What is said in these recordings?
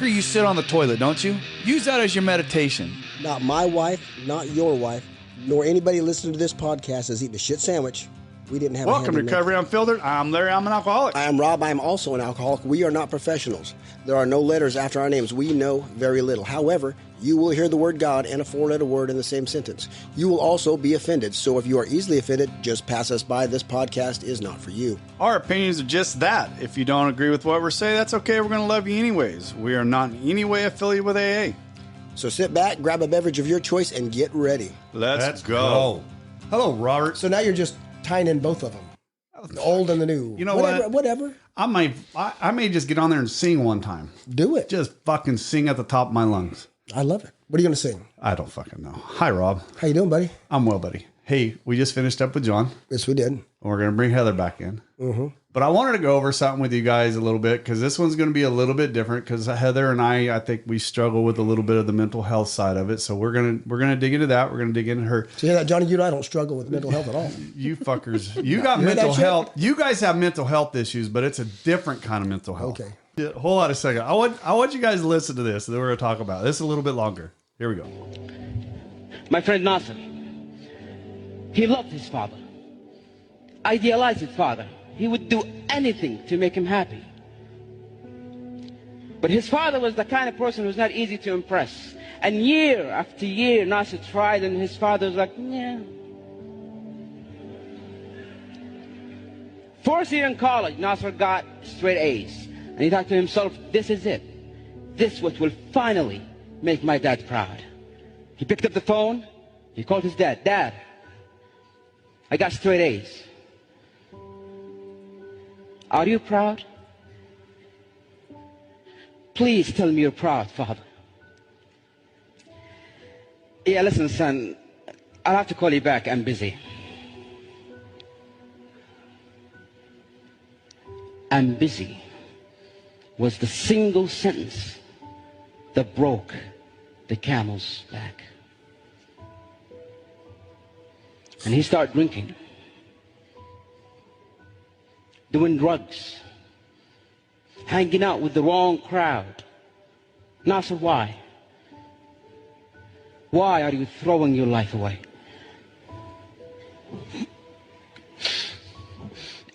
You sit on the toilet, don't you? Use that as your meditation. Not my wife, not your wife, nor anybody listening to this podcast has eaten a shit sandwich. We didn't have Welcome to Recovery Unfiltered. I'm Larry. I'm an alcoholic. I am Rob. I am also an alcoholic. We are not professionals. There are no letters after our names. We know very little. However, you will hear the word God and a four-letter word in the same sentence. You will also be offended. So if you are easily offended, just pass us by. This podcast is not for you. Our opinions are just that. If you don't agree with what we're saying, that's okay. We're going to love you anyways. We are not in any way affiliated with AA. So sit back, grab a beverage of your choice, and get ready. Let's go. Hello, Robert. So now you're just tying in both of them, the old and the new. You know Whatever. I may just get on there and sing one time. Do it. Just fucking sing at the top of my lungs. I love it. What are you going to sing? I don't fucking know. Hi, Rob. How you doing, buddy? I'm well, buddy. Hey, we just finished up with John. Yes, we did. And we're going to bring Heather back in. Mm-hmm. But I wanted to go over something with you guys a little bit because this one's going to be a little bit different because Heather and I think we struggle with a little bit of the mental health side of it. So we're gonna dig into that. We're gonna dig into her. So yeah, Johnny, you and I don't struggle with mental health at all. You fuckers, you got mental health. You guys have mental health issues, but it's a different kind of mental health. Okay. Yeah, hold on a second. I want you guys to listen to this. And then we're gonna talk about this a little bit longer. Here we go. My friend Nasser, he loved his father, idealized his father. He would do anything to make him happy. But his father was the kind of person who's not easy to impress. And year after year, Nasser tried, and his father was like, yeah. Fourth year in college, Nasser got straight A's. And he thought to himself, this is it. This is what will finally make my dad proud. He picked up the phone. He called his dad. Dad, I got straight A's. Are you proud? Please tell me you're proud, Father. Yeah, listen, son, I'll have to call you back. I'm busy. I'm busy was the single sentence that broke the camel's back. And he started drinking, doing drugs, hanging out with the wrong crowd. Nasser, why? Why are you throwing your life away?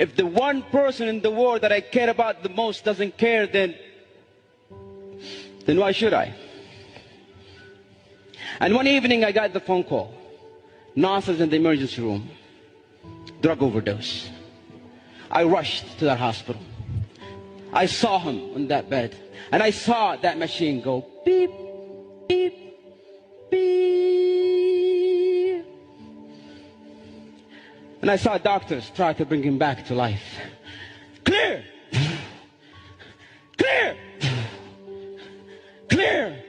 If the one person in the world that I care about the most doesn't care, then why should I? And one evening I got the phone call. Nasser's in the emergency room, drug overdose. I rushed to that hospital. I saw him on that bed, and I saw that machine go beep, beep, beep. And I saw doctors try to bring him back to life. Clear! Clear! Clear!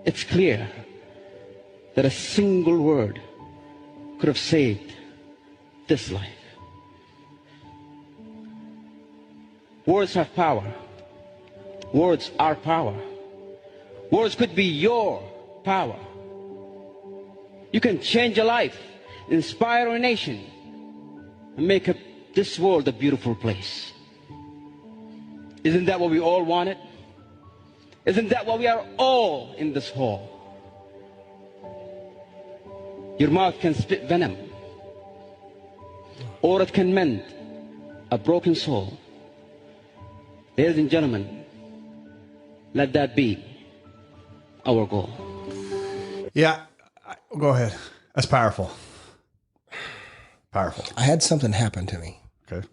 It's clear that a single word could have saved this life. Words have power. Words are power. Words could be your power. You can change a life, inspire a nation, and make this world a beautiful place. Isn't that what we all wanted? Isn't that why we are all in this hall? Your mouth can spit venom, or it can mend a broken soul. Ladies and gentlemen, let that be our goal. Yeah, go ahead. That's powerful. Powerful. I had something happen to me. Okay.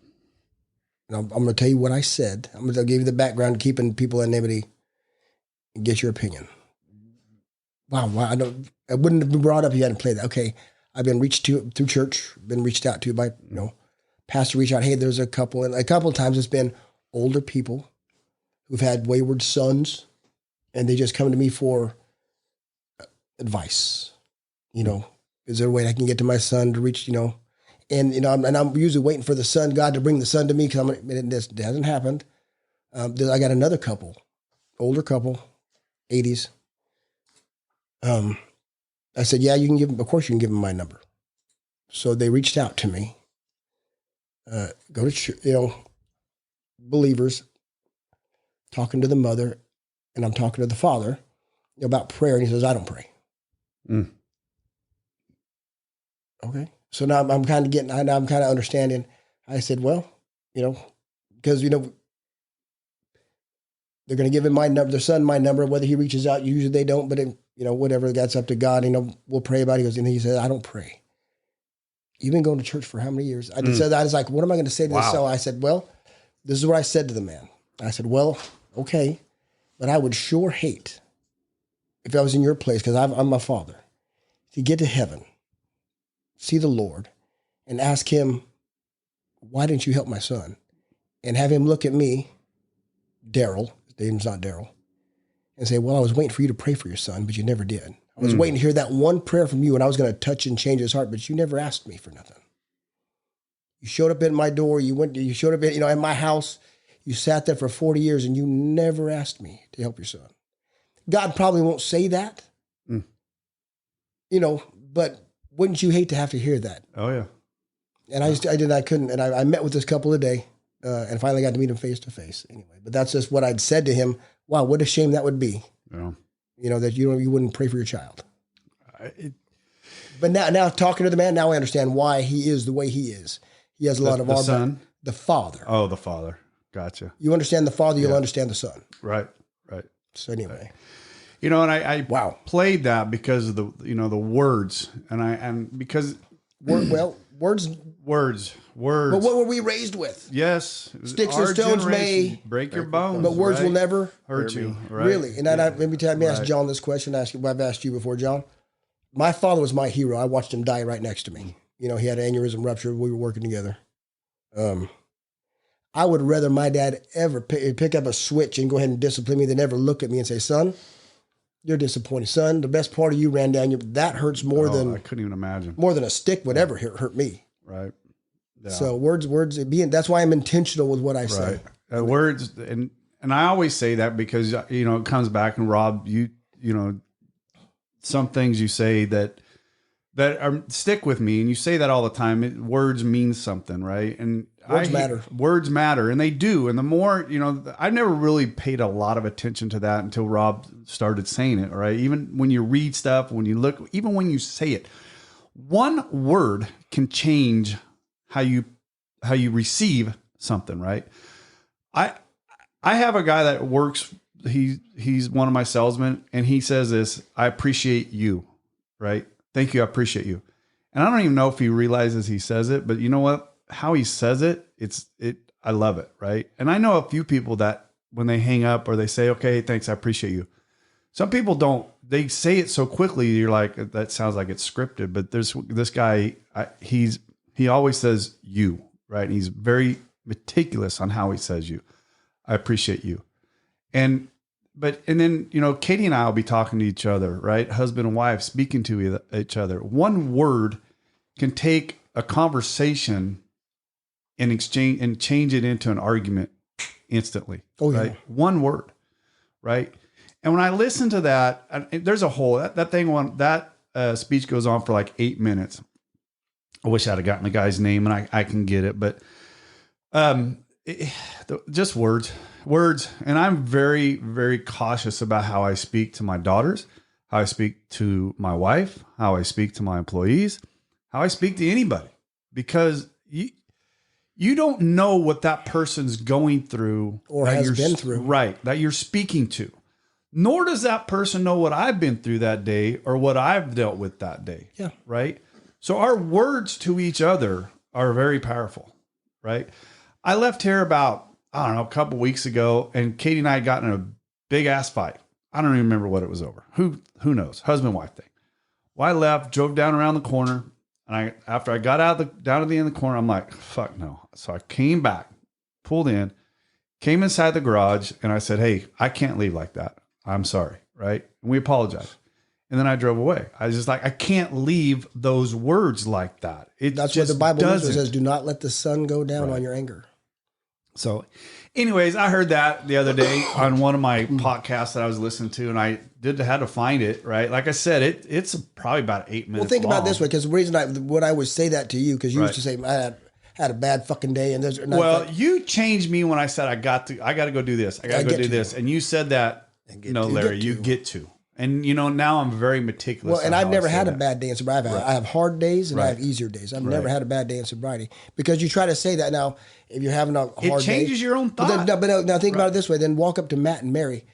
And I'm going to tell you what I said. I'm going to give you the background, keeping people in anonymity, and get your opinion. Wow, I wouldn't have been brought up if you hadn't played that. Okay, I've been reached to through church, been reached out to by, pastor reach out. Hey, there's a couple, and a couple of times it's been older people who've had wayward sons, and they just come to me for advice. Is there a way I can get to my son to reach, and I'm usually waiting for the son, God to bring the son to me, because it hasn't happened. I got another couple, older couple, 80s. I said, yeah, you can give them, of course you can give them my number. So they reached out to me, go to church, believers, talking to the mother, and I'm talking to the father about prayer, and he says, I don't pray. Mm. Okay. So now I'm kind of understanding. I said, well, because, they're going to give him my number, their son my number, whether he reaches out. Usually they don't, but whatever, that's up to God. We'll pray about it. And he said, I don't pray. You've been going to church for how many years? I said, I was like, what am I going to say to this? So I said, well, this is what I said to the man. I said, well, okay, but I would sure hate if I was in your place, because I'm my father, to get to heaven, see the Lord, and ask him, why didn't you help my son? And have him look at me, Daryl, his name's not Daryl, and say, well, I was waiting for you to pray for your son, but you never did. I was waiting to hear that one prayer from you, and I was going to touch and change his heart, but you never asked me for nothing. You showed up at my door, you showed up at my house, you sat there for 40 years, and you never asked me to help your son. God probably won't say that, but wouldn't you hate to have to hear that? Oh, yeah. And I couldn't, and I met with this couple today, and finally got to meet him face to face anyway. But that's just what I'd said to him. Wow, what a shame that would be. Yeah. That you wouldn't pray for your child. But now talking to the man, now I understand why he is the way he is. He has a lot of the son? The father. Oh, the father. Gotcha. You understand the father, you'll understand the son. Right. So anyway. And I played that because of the words, and because words. But what were we raised with? Yes, Sticks and stones may break your bones, but words will never hurt you. Right? Really, and let me ask John this question. I've asked you before, John. My father was my hero. I watched him die right next to me. He had an aneurysm rupture. We were working together. I would rather my dad ever pick up a switch and go ahead and discipline me than ever look at me and say, son, you're disappointed. Son, the best part of you ran down. That hurts more than... I couldn't even imagine. More than a stick would ever hurt me. Right. Yeah. So words, that's why I'm intentional with what I say. Right. Words, and I always say that because, it comes back, and Rob, some things you say that stick with me, and you say that all the time. Words mean something, right? And words matter. Words matter, and they do. And the more, I never really paid a lot of attention to that until Rob started saying it, right? Even when you read stuff, when you look, even when you say it, one word can change how you receive something, right? I have a guy that works, he's one of my salesmen, and he says this, I appreciate you, right? Thank you. I appreciate you. And I don't even know if he realizes he says it, but you know what? How he says it, I love it. Right. And I know a few people that when they hang up or they say, okay, thanks, I appreciate you. Some people don't, they say it so quickly. You're like, that sounds like it's scripted, but there's this guy, he always says you, right? And he's very meticulous on how he says you. I appreciate you. And then, Katie and I will be talking to each other, right? Husband and wife speaking to each other. One word can take a conversation and change it into an argument instantly. Oh, yeah. Right? One word, right? And when I listen to that, there's a whole, that speech goes on for like 8 minutes. I wish I'd have gotten the guy's name, and I can get it, but just words. And I'm very, very cautious about how I speak to my daughters, how I speak to my wife, how I speak to my employees, how I speak to anybody, because you don't know what that person's going through or has been through, right? That you're speaking to, nor does that person know what I've been through that day or what I've dealt with that day. Yeah. Right. So our words to each other are very powerful, right? I left here about, a couple weeks ago, and Katie and I got in a big ass fight. I don't even remember what it was over. Who knows? Husband wife thing. Well, I left, drove down around the corner, and after I got down to the end of the corner, I'm like, fuck no. So I came back, pulled in, came inside the garage, and I said, hey, I can't leave like that. I'm sorry, right? And we apologized. And then I drove away. I was just like, I can't leave those words like that. That's what the Bible says. Do not let the sun go down on your anger. So anyways, I heard that the other day on one of my podcasts that I was listening to, and I had to find it, right? Like I said, it's probably about 8 minutes Well, think long. about it this way, because the reason would I would say that to you, because you used to say, had a bad fucking day. And there's well, you changed me when I said I got to go do this. I got to go do this. And you said that, Larry, you get to. And, now I'm very meticulous. Well, and I've never had a bad day in sobriety. I have hard days and I have easier days. I've never had a bad day in sobriety. Because you try to say that now, if you're having a hard day. It changes your own thought. But now think about it this way. Then walk up to Matt and Mary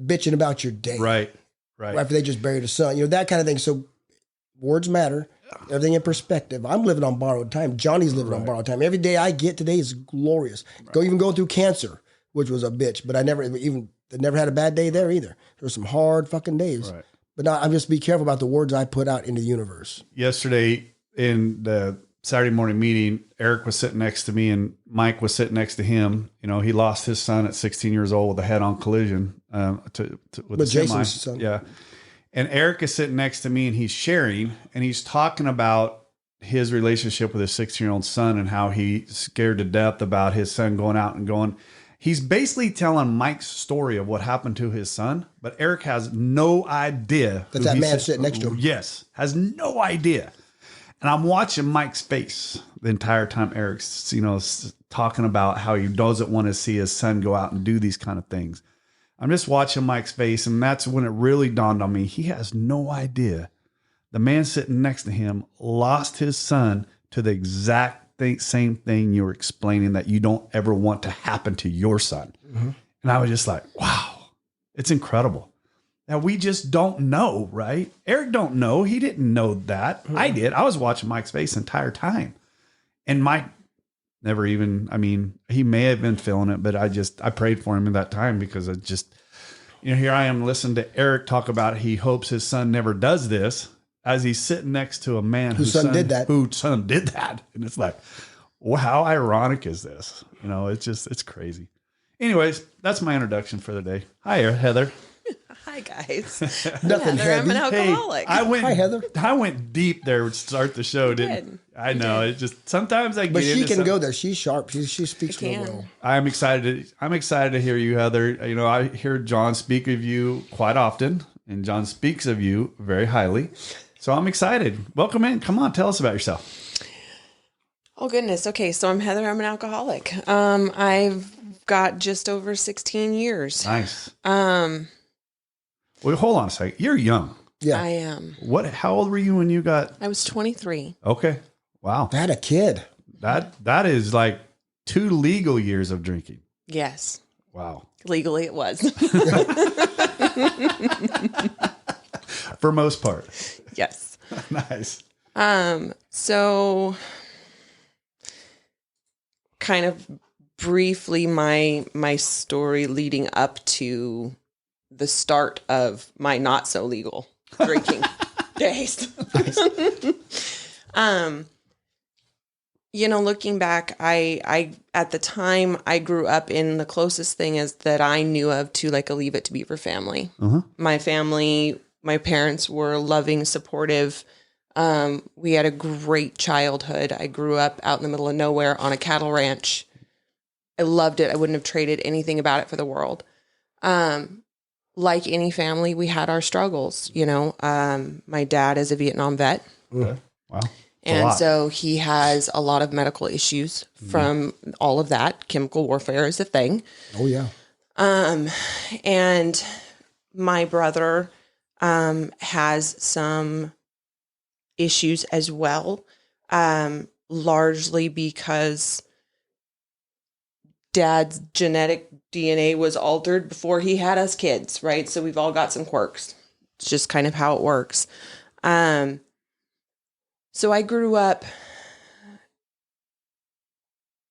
bitching about your day. Right. After they just buried a son. That kind of thing. So words matter. Everything in perspective. I'm living on borrowed time. Johnny's living on borrowed time. Every day I get today is glorious. Even going through cancer, which was a bitch. But I never had a bad day there either. There were some hard fucking days. Right. But now I'm just be careful about the words I put out into the universe. Yesterday in the Saturday morning meeting, Eric was sitting next to me and Mike was sitting next to him. He lost his son at 16 years old with a head-on collision with Jason's son. Yeah. And Eric is sitting next to me and he's sharing and he's talking about his relationship with his 16-year-old son and how he's scared to death about his son going out and going. He's basically telling Mike's story of what happened to his son, but Eric has no idea. That's that man sitting next to him. Yes, has no idea. And I'm watching Mike's face the entire time Eric's, talking about how he doesn't want to see his son go out and do these kind of things. I'm just watching Mike's face, and that's when it really dawned on me. He has no idea. The man sitting next to him lost his son to the exact same thing you were explaining that you don't ever want to happen to your son. Mm-hmm. And I was just like, wow, it's incredible. Now we just don't know, right? Eric don't know. He didn't know that. Mm-hmm. I did. I was watching Mike's face the entire time. And Mike never even, he may have been feeling it, but I prayed for him in that time because I just, here I am listening to Eric talk about he hopes his son never does this as he's sitting next to a man whose son did that. And it's like, well, how ironic is this? It's crazy. Anyways, that's my introduction for the day. Hi, Heather. Hi, guys. Nothing Heather, I'm an alcoholic. Hey, Hi, Heather. I went deep there to start the show, didn't I? know. It just sometimes I get. But she can go there. She's sharp. She speaks real well. I'm excited to hear you, Heather. I hear John speak of you quite often, and John speaks of you very highly. So I'm excited. Welcome in. Come on, tell us about yourself. Oh goodness. Okay, so I'm Heather. I'm an alcoholic. I've got just over 16 years. Nice. Well, hold on a second. You're young. Yeah, I am. How old were you when you got? I was 23. Okay. Wow. I had a kid. That is like 2 legal years of drinking. Yes. Wow. Legally, it was. For most part. Yes. Nice. So kind of briefly my story leading up to the start of my not so legal drinking days. Looking back, I at the time I grew up in the closest thing is that I knew of to like a Leave It to Beaver family. Uh-huh. My family, my parents were loving, supportive. We had a great childhood. I grew up out in the middle of nowhere on a cattle ranch. I loved it. I wouldn't have traded anything about it for the world. Like any family, we had our struggles, my dad is a Vietnam vet. Okay. Wow. And so he has a lot of medical issues from all of that. Chemical warfare is a thing. Oh yeah. And my brother, has some issues as well. Largely because dad's genetic DNA was altered before he had us kids, right? So we've all got some quirks. It's just kind of how it works. So I grew up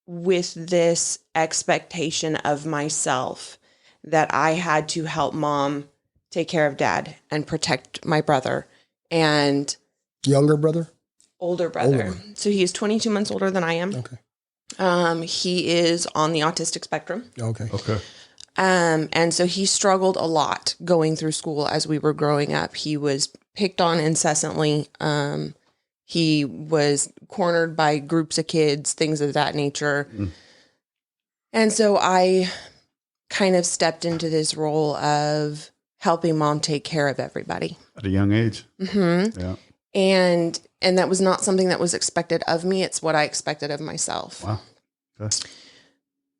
with this expectation of myself that I had to help mom take care of dad and protect my brother and younger brother, older brother. So he is 22 months older than I am. Okay. He is on the autistic spectrum. Okay. And so he struggled a lot going through school as we were growing up. He was picked on incessantly. He was cornered by groups of kids, things of that nature. And so I kind of stepped into this role of helping mom take care of everybody. At a young age. Mm-hmm. Yeah. And And that was not something that was expected of me. It's what I expected of myself. Wow. Okay.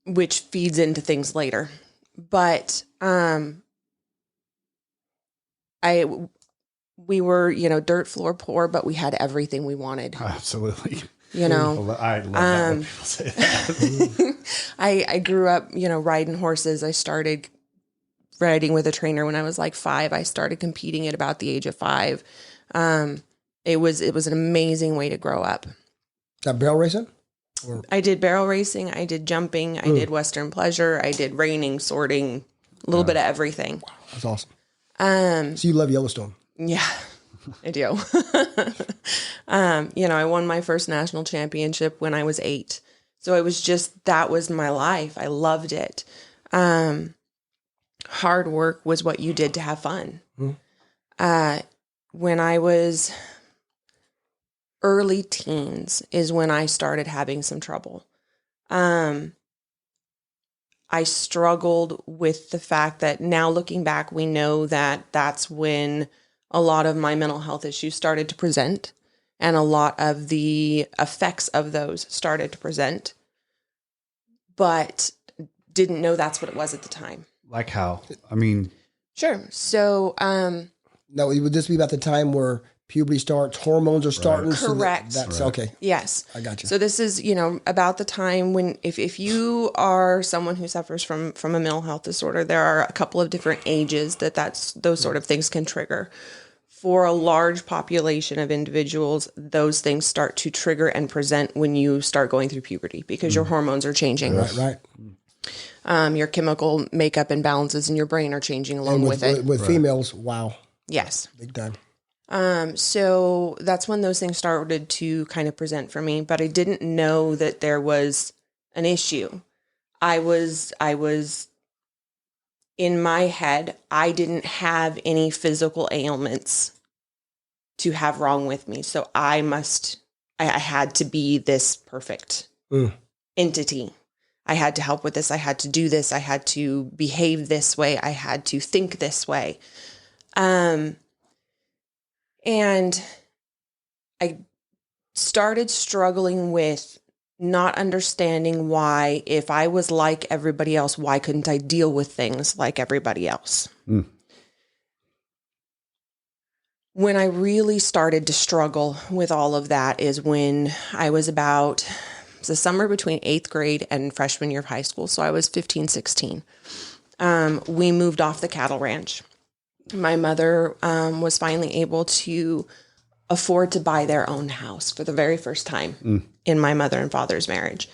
Which feeds into things later. But we were, dirt floor poor, but we had everything we wanted. Absolutely. I love that when people say that. I grew up, riding horses. I started riding with a trainer when I was like 5. I started competing at about the age of 5. It was an amazing way to grow up. That barrel racing? I did barrel racing. I did jumping. I did Western pleasure. I did reining, sorting, a little bit of everything. Wow, that's awesome. So you love Yellowstone? Yeah, I do. I won my first national championship when I was 8. So it was that was my life. I loved it. Hard work was what you did to have fun. When I was early teens is when I started having some trouble. I struggled with the fact that now looking back, we know that that's when a lot of my mental health issues started to present and a lot of the effects of those started to present, but didn't know that's what it was at the time. Like how? I mean, sure. So, now, would this be about the time where puberty starts, hormones are starting? Right. Correct. So that's okay. Yes. I got you. So this is, about the time when, if you are someone who suffers from a mental health disorder, there are a couple of different ages those sort of things can trigger. For a large population of individuals, those things start to trigger and present when you start going through puberty because your hormones are changing. Right. Your chemical makeup and balances in your brain are changing along with it. With females, wow. Yes. Big time. So that's when those things started to kind of present for me, but I didn't know that there was an issue. I was in my head, I didn't have any physical ailments to have wrong with me. So I had to be this perfect entity. I had to help with this. I had to do this. I had to behave this way. I had to think this way. And I started struggling with not understanding why, if I was like everybody else, why couldn't I deal with things like everybody else? When I really started to struggle with all of that is when I was about the summer between 8th grade and freshman year of high school. So I was 15, 16. We moved off the cattle ranch. My mother was finally able to afford to buy their own house for the very first time in my mother and father's marriage.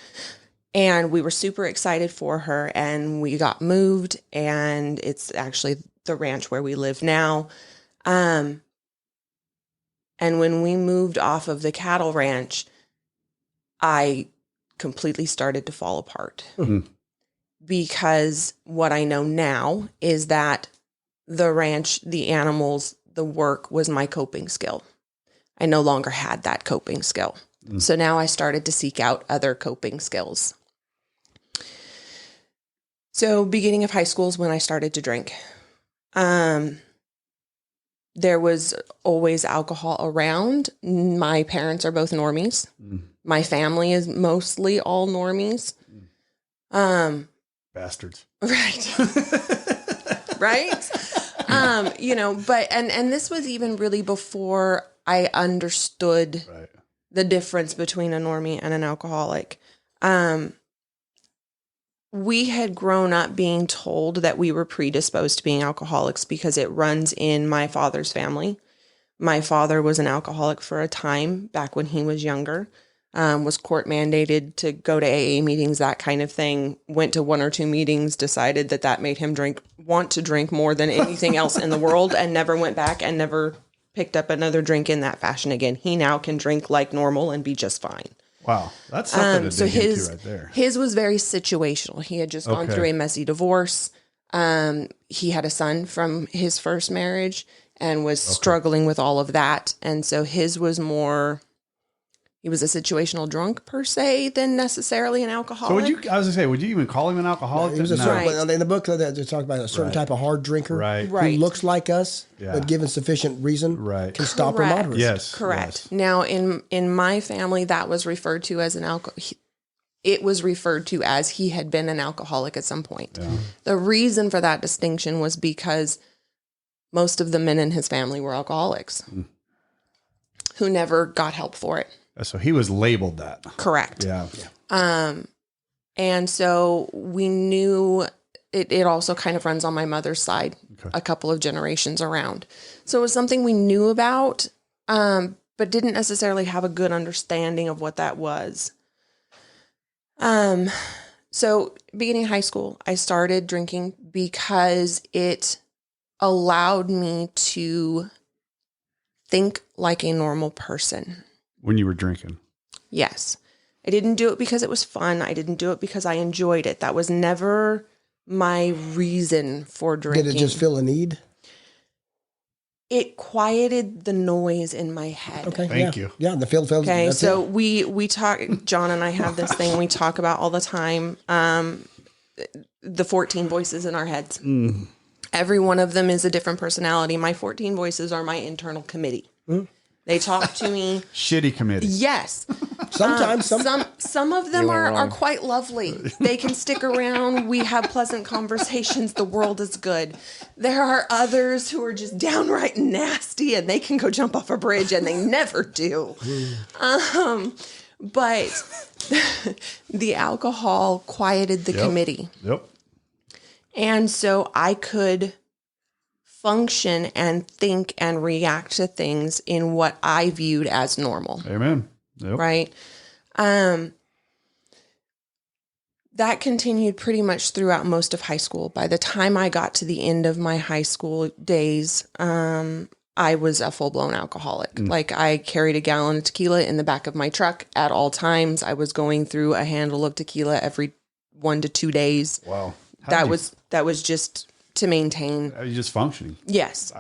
And we were super excited for her, and we got moved, and it's actually the ranch where we live now. And when we moved off of the cattle ranch, I completely started to fall apart because what I know now is that the ranch, the animals, the work was my coping skill. I no longer had that coping skill. So now I started to seek out other coping skills. So beginning of high school is when I started to drink. There was always alcohol around. My parents are both normies. My family is mostly all normies. Bastards. Right. Right. But this was even really before I understood the difference between a normie and an alcoholic. We had grown up being told that we were predisposed to being alcoholics because it runs in my father's family. My father was an alcoholic for a time back when he was younger, was court mandated to go to AA meetings, that kind of thing, went to 1 or 2 meetings, decided that made him want to drink more than anything else in the world, and never went back and never picked up another drink in that fashion again. He now can drink like normal and be just fine. Wow. That's something to dig into right there. His was very situational. He had just gone through a messy divorce. He had a son from his first marriage and was struggling with all of that. And so his was more, he was a situational drunk per se than necessarily an alcoholic. So I was gonna say, would you even call him an alcoholic? He was a No. certain, in the book they talk about a certain type of hard drinker, Right. who Right. looks like us, Yeah. but given sufficient reason, Right. can stop or Correct. moderate. Yes. Correct. Yes. Now, in my family, that was referred to as an it was referred to as he had been an alcoholic at some point. Yeah. The reason for that distinction was because most of the men in his family were alcoholics who never got help for it. So he was labeled that. Correct. Yeah. And so we knew it also kind of runs on my mother's side, a couple of generations around. So it was something we knew about, but didn't necessarily have a good understanding of what that was. So beginning high school, I started drinking because it allowed me to think like a normal person. When you were drinking. Yes. I didn't do it because it was fun. I didn't do it because I enjoyed it. That was never my reason for drinking. Did it just feel a need? It quieted the noise in my head. Okay. Thank you. Yeah, the feel. Okay, that's so it. we talk, John and I have this thing we talk about all the time, the 14 voices in our heads. Every one of them is a different personality. My 14 voices are my internal committee. They talk to me. Shitty committee. Yes. Sometimes Some of them are quite lovely. They can stick around. We have pleasant conversations. The world is good. There are others who are just downright nasty, and they can go jump off a bridge, and they never do. But the alcohol quieted the committee. Yep. And so I could function and think and react to things in what I viewed as normal. Amen. Yep. Right. That continued pretty much throughout most of high school. By the time I got to the end of my high school days, I was a full-blown alcoholic. Like, I carried a gallon of tequila in the back of my truck at all times. I was going through a handle of tequila every 1 to 2 days. Wow. That was just to maintain. Are you just functioning? Yes.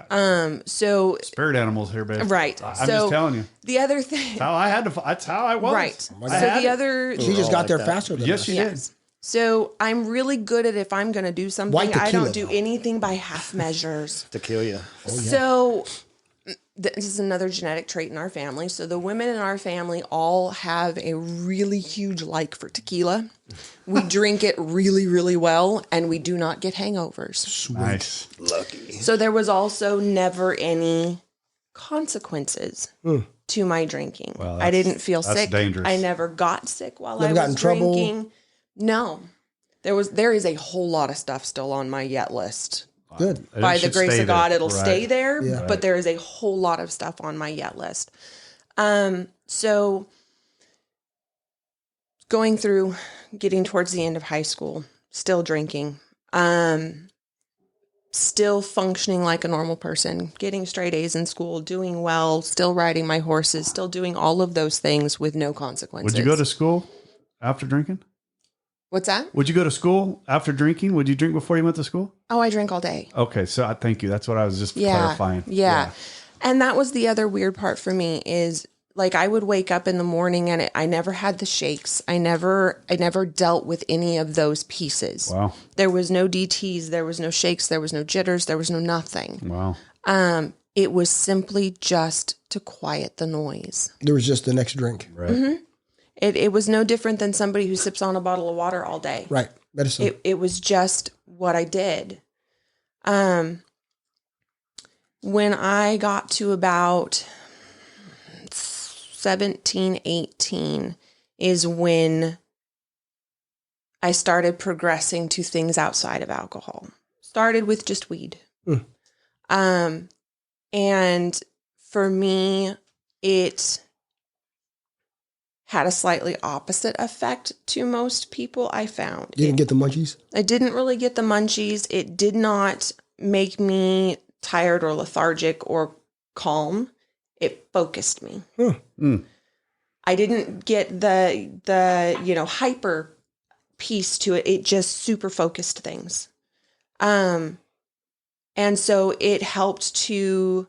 So Spirit animals here, babe. right. I'm so just telling you. the other thing. How I had to. That's how I was. Right. So I had the it. other. she just got there faster than Yes, us. she Yes. did. So I'm really good at, if I'm going to do something, White I tequila, don't do though. anything by half measures. Tequila. So this is another genetic trait in our family. So the women in our family all have a really huge like for tequila. We drink it really, really well, and we do not get hangovers. Nice. So there was also never any consequences to my drinking. Well, I didn't feel that's sick. dangerous. I never got sick while Never I got was in trouble? drinking. No. There is a whole lot of stuff still on my yet list. Good. It By the should grace stay of God, there. it'll Right. stay there, Yeah. but there is a whole lot of stuff on my yet list. So going through, getting towards the end of high school, still drinking, still functioning like a normal person, getting straight A's in school, doing well, still riding my horses, still doing all of those things with no consequences. Would you go to school after drinking? What's that? Would you go to school after drinking? Would you drink before you went to school? Oh, I drink all day. Okay, so I thank you. That's what I was just Yeah. clarifying. Yeah. And that was the other weird part for me is, like, I would wake up in the morning and I never had the shakes. I never dealt with any of those pieces. Wow. There was no DTs, there was no shakes, there was no jitters, there was no nothing. Wow. It was simply just to quiet the noise. There was just the next drink. Right. It was no different than somebody who sips on a bottle of water all day. Right. Medicine. It was just what I did. When I got to about 17, 18 is when I started progressing to things outside of alcohol. Started with just weed. And for me, it had a slightly opposite effect to most people, I found. You didn't get the munchies? I didn't really get the munchies. It did not make me tired or lethargic or calm. It focused me. I didn't get the hyper piece to it. It just super focused things. And so it helped to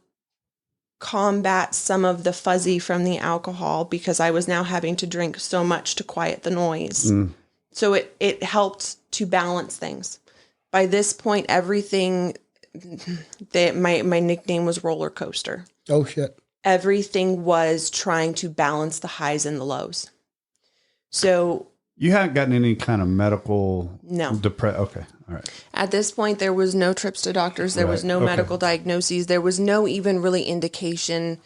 combat some of the fuzzy from the alcohol because I was now having to drink so much to quiet the noise. So it helped to balance things. By this point, everything, my nickname was roller coaster. Oh, shit. Everything was trying to balance the highs and the lows. So you haven't gotten any kind of medical okay. All right. At this point, there was no trips to doctors. There was no medical diagnoses. There was no even really indication.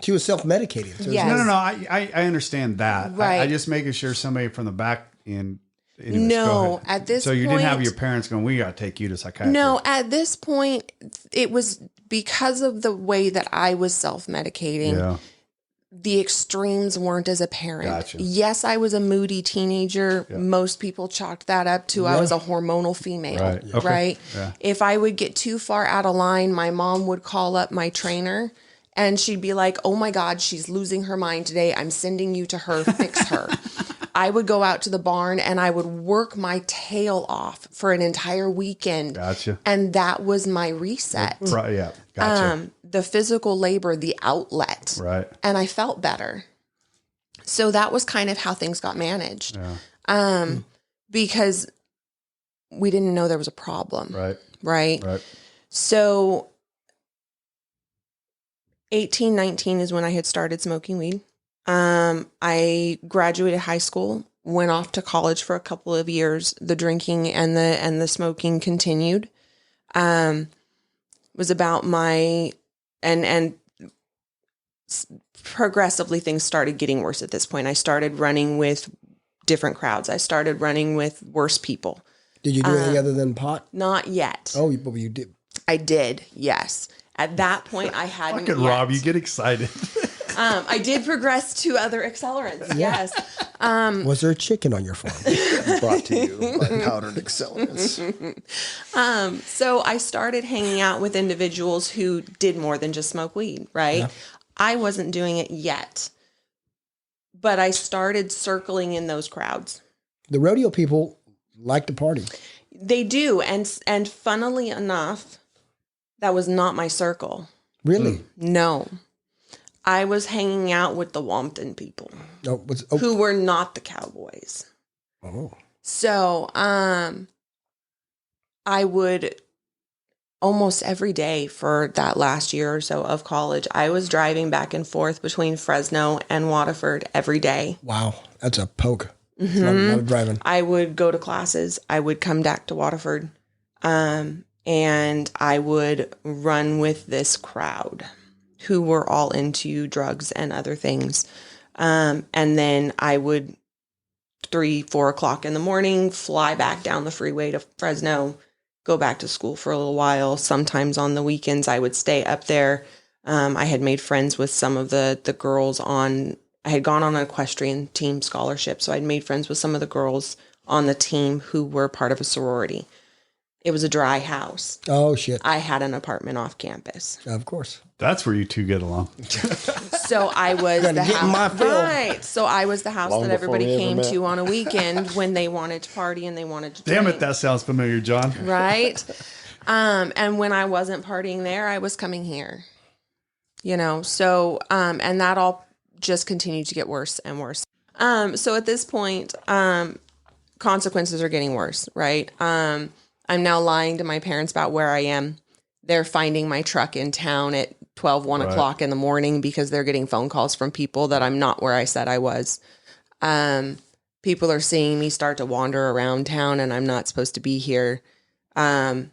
She was self-medicating. So Yes. No. I understand that. Right. I just making sure somebody from the back end. Anyways, No, at this so you point, didn't have your parents going, we got to take you to psychiatry. No, at this point, it was because of the way that I was self-medicating. Yeah. The extremes weren't as apparent. Gotcha. Yes, I was a moody teenager. Yeah. Most people chalked that up to I was a hormonal female, Right. Okay. right? Yeah. If I would get too far out of line, my mom would call up my trainer and she'd be like, oh my God, she's losing her mind today. I'm sending you to her, fix her. I would go out to the barn and I would work my tail off for an entire weekend. Gotcha. And that was my reset. Right. Yeah. Gotcha. The physical labor, the outlet. Right. And I felt better. So that was kind of how things got managed. Yeah. Because we didn't know there was a problem. Right. Right. So 18, 19 is when I had started smoking weed. I graduated high school, went off to college for a couple of years. The drinking and the smoking continued. Was about my and progressively things started getting worse at this point. I started running with different crowds. I started running with worse people. Did you do anything other than pot? Not yet. Oh, but you did. I did. Yes. At that point, I hadn't. Look at yet. Rob, you get excited. I did progress to other accelerants. Yes. Was there a chicken on your farm? Brought to you by powdered accelerants. So I started hanging out with individuals who did more than just smoke weed, right? Yeah. I wasn't doing it yet, but I started circling in those crowds. The rodeo people like to party. They do. And funnily enough, that was not my circle. Really? No. I was hanging out with the Wampton people who were not the cowboys. Oh. So, I would almost every day for that last year or so of college, I was driving back and forth between Fresno and Waterford every day. Wow. That's a poke. That's a lot of driving. I would go to classes. I would come back to Waterford. And I would run with this crowd who were all into drugs and other things. And then I would 3-4 o'clock in the morning, fly back down the freeway to Fresno, go back to school for a little while. Sometimes on the weekends, I would stay up there. I had made friends with some of the girls I had gone on an equestrian team scholarship. So I'd made friends with some of the girls on the team who were part of a sorority. It was a dry house. Oh, shit. I had an apartment off campus. Of course. That's where you two get along. So I was Gotta the get in my house. field. Right. So I was the house Long that before everybody we ever came met. to on a weekend when they wanted to party and they wanted to Damn drink. it, that sounds familiar, John. Right. And when I wasn't partying there, I was coming here. So and that all just continued to get worse and worse. So at this point, consequences are getting worse, right? I'm now lying to my parents about where I am. They're finding my truck in town at 1 o'clock in the morning because they're getting phone calls from people that I'm not where I said I was. People are seeing me start to wander around town and I'm not supposed to be here. I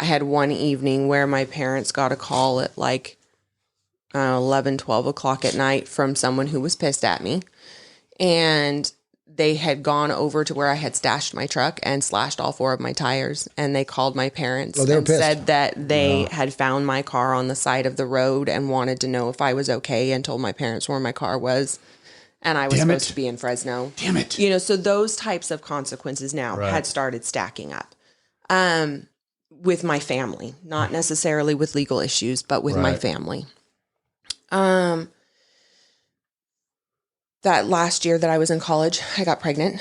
had one evening where my parents got a call at 11, 12 o'clock at night from someone who was pissed at me. And they had gone over to where I had stashed my truck and slashed all 4 of my tires. And they called my parents Oh, they were and pissed. said that they had found my car on the side of the road and wanted to know if I was okay and told my parents where my car was. And I was Damn supposed it. to be in Fresno. Damn it. So those types of consequences now Right. had started stacking up with my family, not necessarily with legal issues, but with my Right. family. That last year that I was in college, I got pregnant.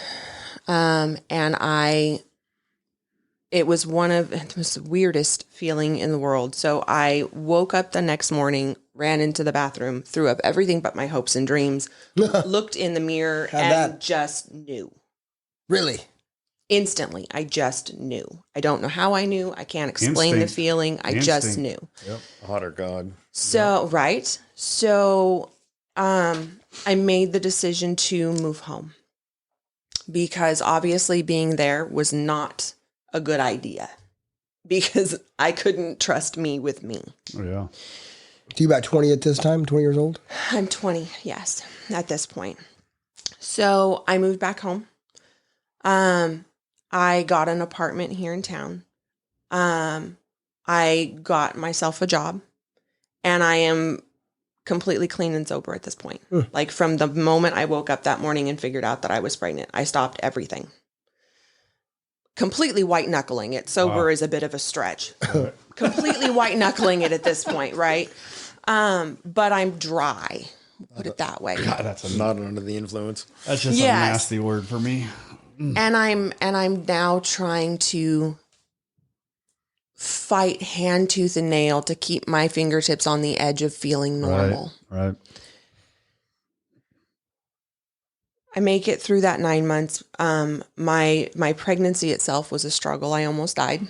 And I it was the weirdest feeling in the world. So I woke up the next morning, ran into the bathroom, threw up everything but my hopes and dreams, looked in the mirror and just knew. Really? Instantly. I just knew. I don't know how I knew. I can't explain the feeling. I just knew. Yep. Hotter God. So, right. So, I made the decision to move home because obviously being there was not a good idea because I couldn't trust me with me. Oh, yeah. So you about 20 at this time, 20 years old? I'm 20, yes, at this point. So I moved back home. I got an apartment here in town. I got myself a job and I am completely clean and sober at this point. Like from the moment I woke up that morning and figured out that I was pregnant, I stopped everything. Completely white knuckling it. Sober is a bit of a stretch. Completely white knuckling it at this point, right? But I'm dry. Put it that way. God, that's Not under the influence. That's just a nasty word for me. And I'm now trying to fight hand, tooth, and nail to keep my fingertips on the edge of feeling normal. Right. I make it through that 9 months. My pregnancy itself was a struggle. I almost died.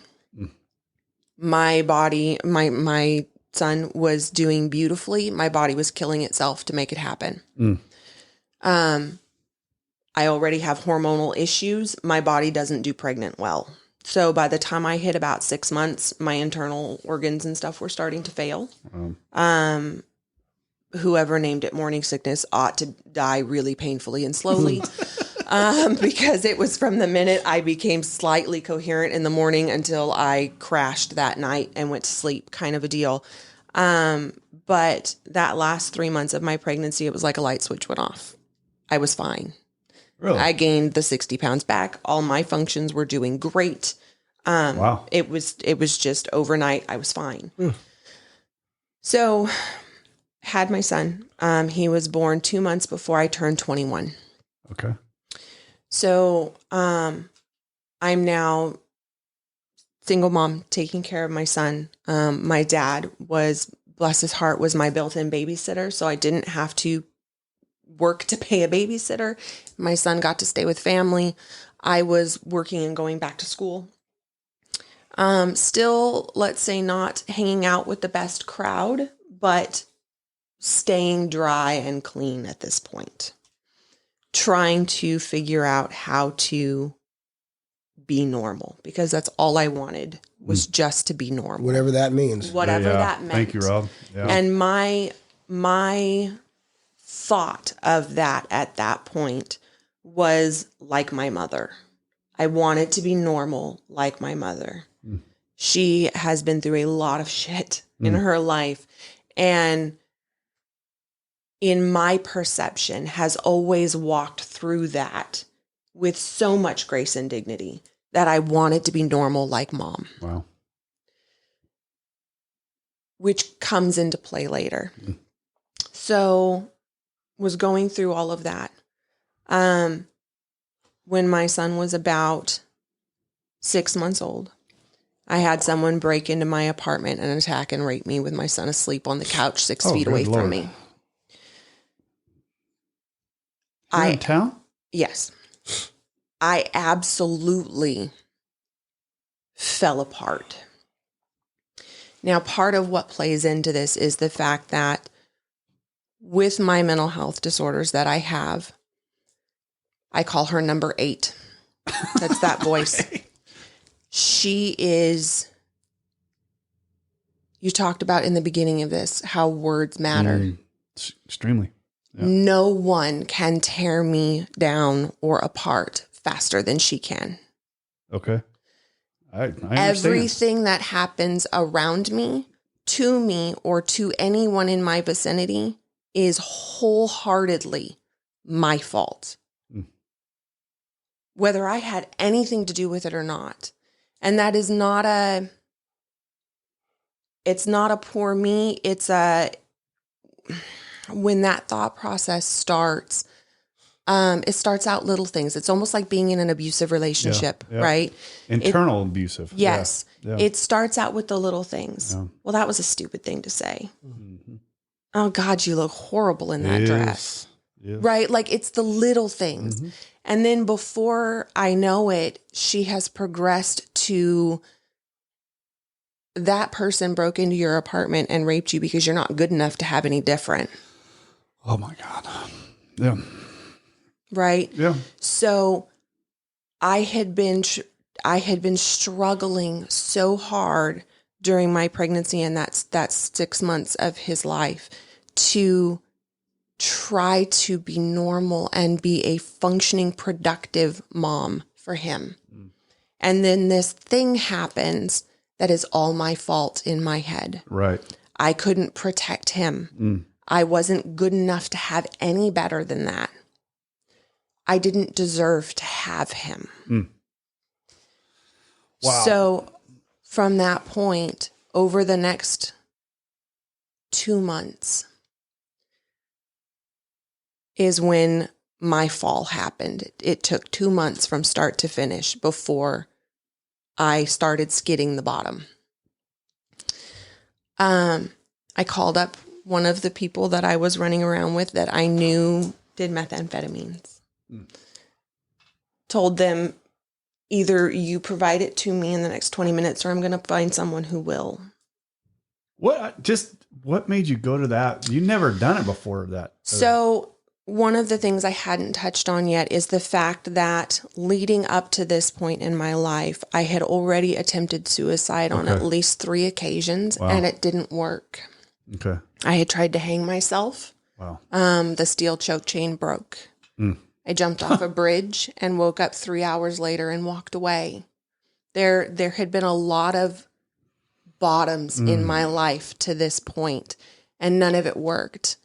My body, my son was doing beautifully. My body was killing itself to make it happen. I already have hormonal issues. My body doesn't do pregnant well. So by the time I hit about 6 months, my internal organs and stuff were starting to fail. Whoever named it morning sickness ought to die really painfully and slowly. Because it was from the minute I became slightly coherent in the morning until I crashed that night and went to sleep, kind of a deal. But that last 3 months of my pregnancy, it was like a light switch went off. I was fine. Really? I gained the 60 pounds back. All my functions were doing great. Wow. It was just overnight. I was fine. So had my son. He was born 2 months before I turned 21. Okay. So I'm now single mom taking care of my son. My dad was, bless his heart, was my built-in babysitter. So I didn't have to work to pay a babysitter. My son got to stay with family. I was working and going back to school. Still, let's say, not hanging out with the best crowd, but staying dry and clean at this point. Trying to figure out how to be normal because that's all I wanted was just to be normal. Whatever that means. Whatever that meant. Thank you, Rob. Yeah. And my thought of that at that point was like my mother. I wanted to be normal like my mother. She has been through a lot of shit in her life. And in my perception has always walked through that with so much grace and dignity that I wanted to be normal like mom. Wow. Which comes into play later. So was going through all of that. When my son was about 6 months old, I had someone break into my apartment and attack and rape me with my son asleep on the couch 6 feet away from me. You're in town? Yes. I absolutely fell apart. Now, part of what plays into this is the fact that with my mental health disorders that I have, I call her number 8. That's that voice. She is, you talked about in the beginning of this, how words matter. Extremely. Yeah. No one can tear me down or apart faster than she can. Okay. I understand. Everything that happens around me, to me, or to anyone in my vicinity is wholeheartedly my fault. Whether I had anything to do with it or not. And that is not it's not a poor me. It's when that thought process starts, It starts out little things. It's almost like being in an abusive relationship, right? Internal abusive. Yes. Yeah. It starts out with the little things. Yeah. Well, that was a stupid thing to say. Mm-hmm. Oh God, you look horrible in that dress. Yes. Right? Like it's the little things. Mm-hmm. And then before I know it, she has progressed to that person broke into your apartment and raped you because you're not good enough to have any different. Oh my God. Yeah. Right? Yeah. So I had been struggling so hard during my pregnancy and that's 6 months of his life to try to be normal and be a functioning, productive mom for him. Mm. And then this thing happens that is all my fault in my head. Right. I couldn't protect him. Mm. I wasn't good enough to have any better than that. I didn't deserve to have him. Mm. Wow. So from that point, over the next 2 months is when my fall happened. It took 2 months from start to finish before I started skidding the bottom. I called up one of the people that I was running around with that I knew did methamphetamines. Mm. Told them, either you provide it to me in the next 20 minutes or I'm going to find someone who will. What made you go to that? You never done it before that. So one of the things I hadn't touched on yet is the fact that leading up to this point in my life, I had already attempted suicide on at least 3 occasions and it didn't work. Okay. I had tried to hang myself. Wow. The steel choke chain broke. Mm. I jumped off a bridge and woke up 3 hours later and walked away. There had been a lot of bottoms in my life to this point, and none of it worked.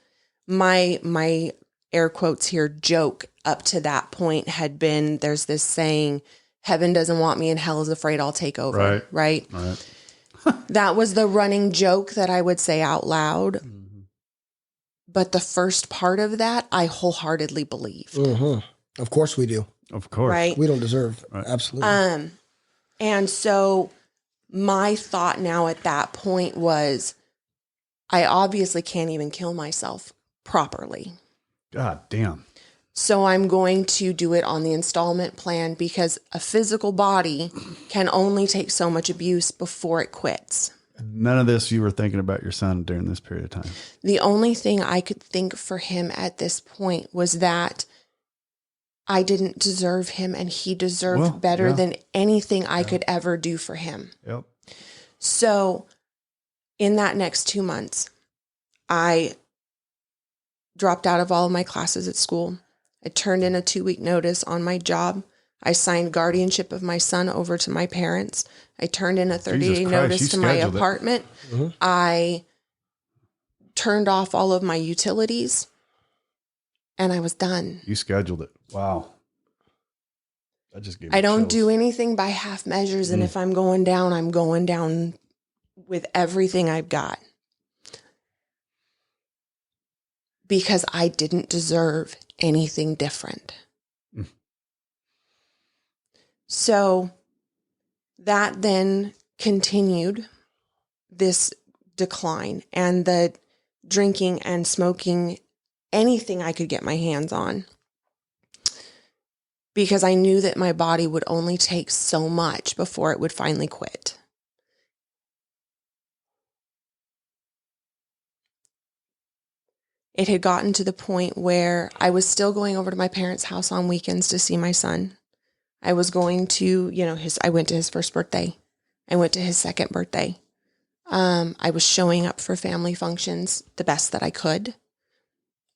My air quotes here joke up to that point had been, there's this saying, heaven doesn't want me and hell is afraid I'll take over. Right. That was the running joke that I would say out loud. Mm-hmm. But the first part of that, I wholeheartedly believed. Mm-hmm. Of course we do. Of course. Right. We don't deserve. Right. Absolutely. And so my thought now at that point was, I obviously can't even kill myself properly. God damn. So I'm going to do it on the installment plan because a physical body can only take so much abuse before it quits. None of this you were thinking about your son during this period of time. The only thing I could think for him at this point was that I didn't deserve him and he deserved better than anything I could ever do for him. Yep. So in that next 2 months, I dropped out of all of my classes at school. I turned in a 2-week notice on my job. I signed guardianship of my son over to my parents. I turned in a 30-day notice to my apartment. Mm-hmm. I turned off all of my utilities and I was done. You scheduled it. Wow. That just gave me I don't chills. do anything by half measures. And if I'm going down with everything I've got. Because I didn't deserve anything different. Mm. So that then continued this decline and the drinking and smoking anything I could get my hands on. Because I knew that my body would only take so much before it would finally quit. It had gotten to the point where I was still going over to my parents' house on weekends to see my son. I was going to, I went to his first birthday. I went to his second birthday. I was showing up for family functions the best that I could,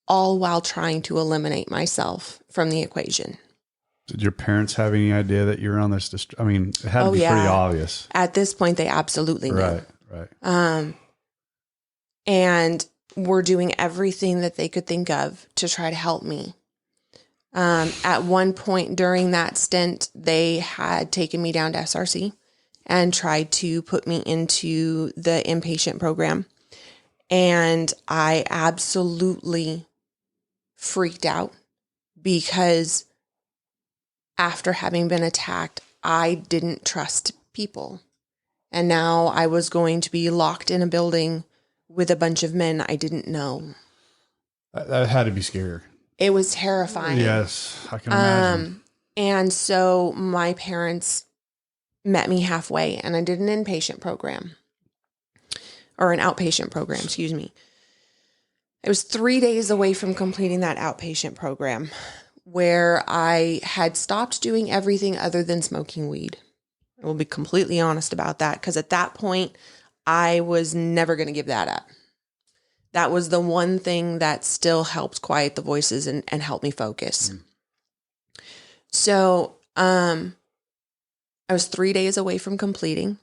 all while trying to eliminate myself from the equation. Did your parents have any idea that you were on this? It had to be pretty obvious. At this point, they absolutely knew. Right. And were doing everything that they could think of to try to help me. At one point during that stint, they had taken me down to SRC and tried to put me into the inpatient program. And I absolutely freaked out, because after having been attacked, I didn't trust people. And now I was going to be locked in a building with a bunch of men I didn't know. That had to be scary. It was terrifying. Yes, I can imagine. And so my parents met me halfway, and I did an inpatient program, or an outpatient program, excuse me. I was 3 days away from completing that outpatient program, where I had stopped doing everything other than smoking weed. I will be completely honest about that, because at that point, I was never going to give that up. That was the one thing that still helped quiet the voices and help me focus. So I was 3 days away from completing,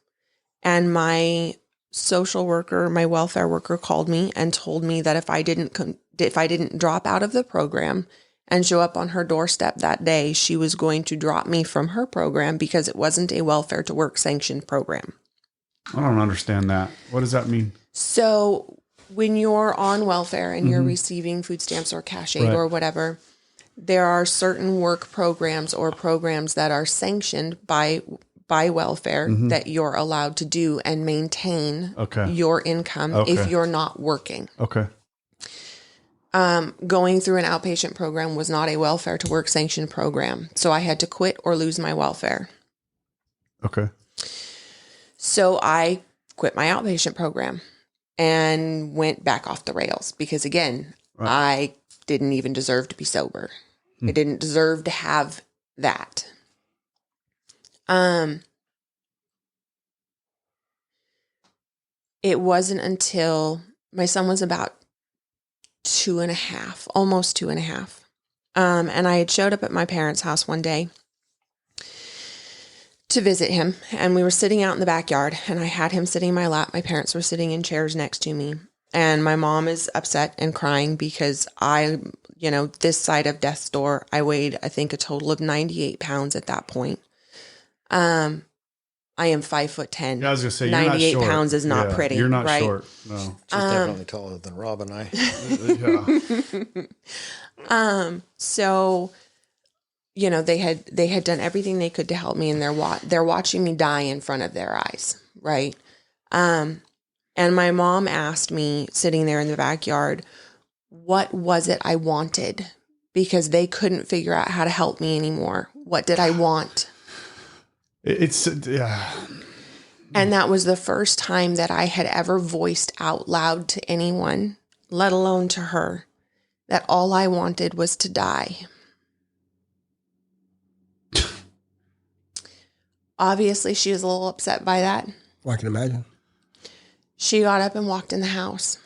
and my social worker, my welfare worker, called me and told me that if I didn't drop out of the program and show up on her doorstep that day, she was going to drop me from her program because it wasn't a welfare to work sanctioned program. I don't understand that. What does that mean? So when you're on welfare and you're receiving food stamps or cash aid or whatever, there are certain work programs or programs that are sanctioned by welfare that you're allowed to do and maintain your income if you're not working. Okay. Going through an outpatient program was not a welfare to work sanctioned program. So I had to quit or lose my welfare. Okay. So I quit my outpatient program and went back off the rails because, again, I didn't even deserve to be sober. I didn't deserve to have that. It wasn't until my son was about 2.5, almost 2.5. And I had showed up at my parents' house one day to visit him, and we were sitting out in the backyard, and I had him sitting in my lap. My parents were sitting in chairs next to me, and my mom is upset and crying because this side of death's door, I weighed, I think, a total of 98 pounds at that point. I am 5'10". Yeah, I was gonna say 98 you're not pounds is not pretty. You're not right? short. No. She's definitely taller than Rob and I. So, they had done everything they could to help me, and they're watching me die in front of their eyes, right? And my mom asked me, sitting there in the backyard, what was it I wanted? Because they couldn't figure out how to help me anymore. What did I want? It's And that was the first time that I had ever voiced out loud to anyone, let alone to her, that all I wanted was to die. Obviously, she was a little upset by that. Well, I can imagine. She got up and walked in the house.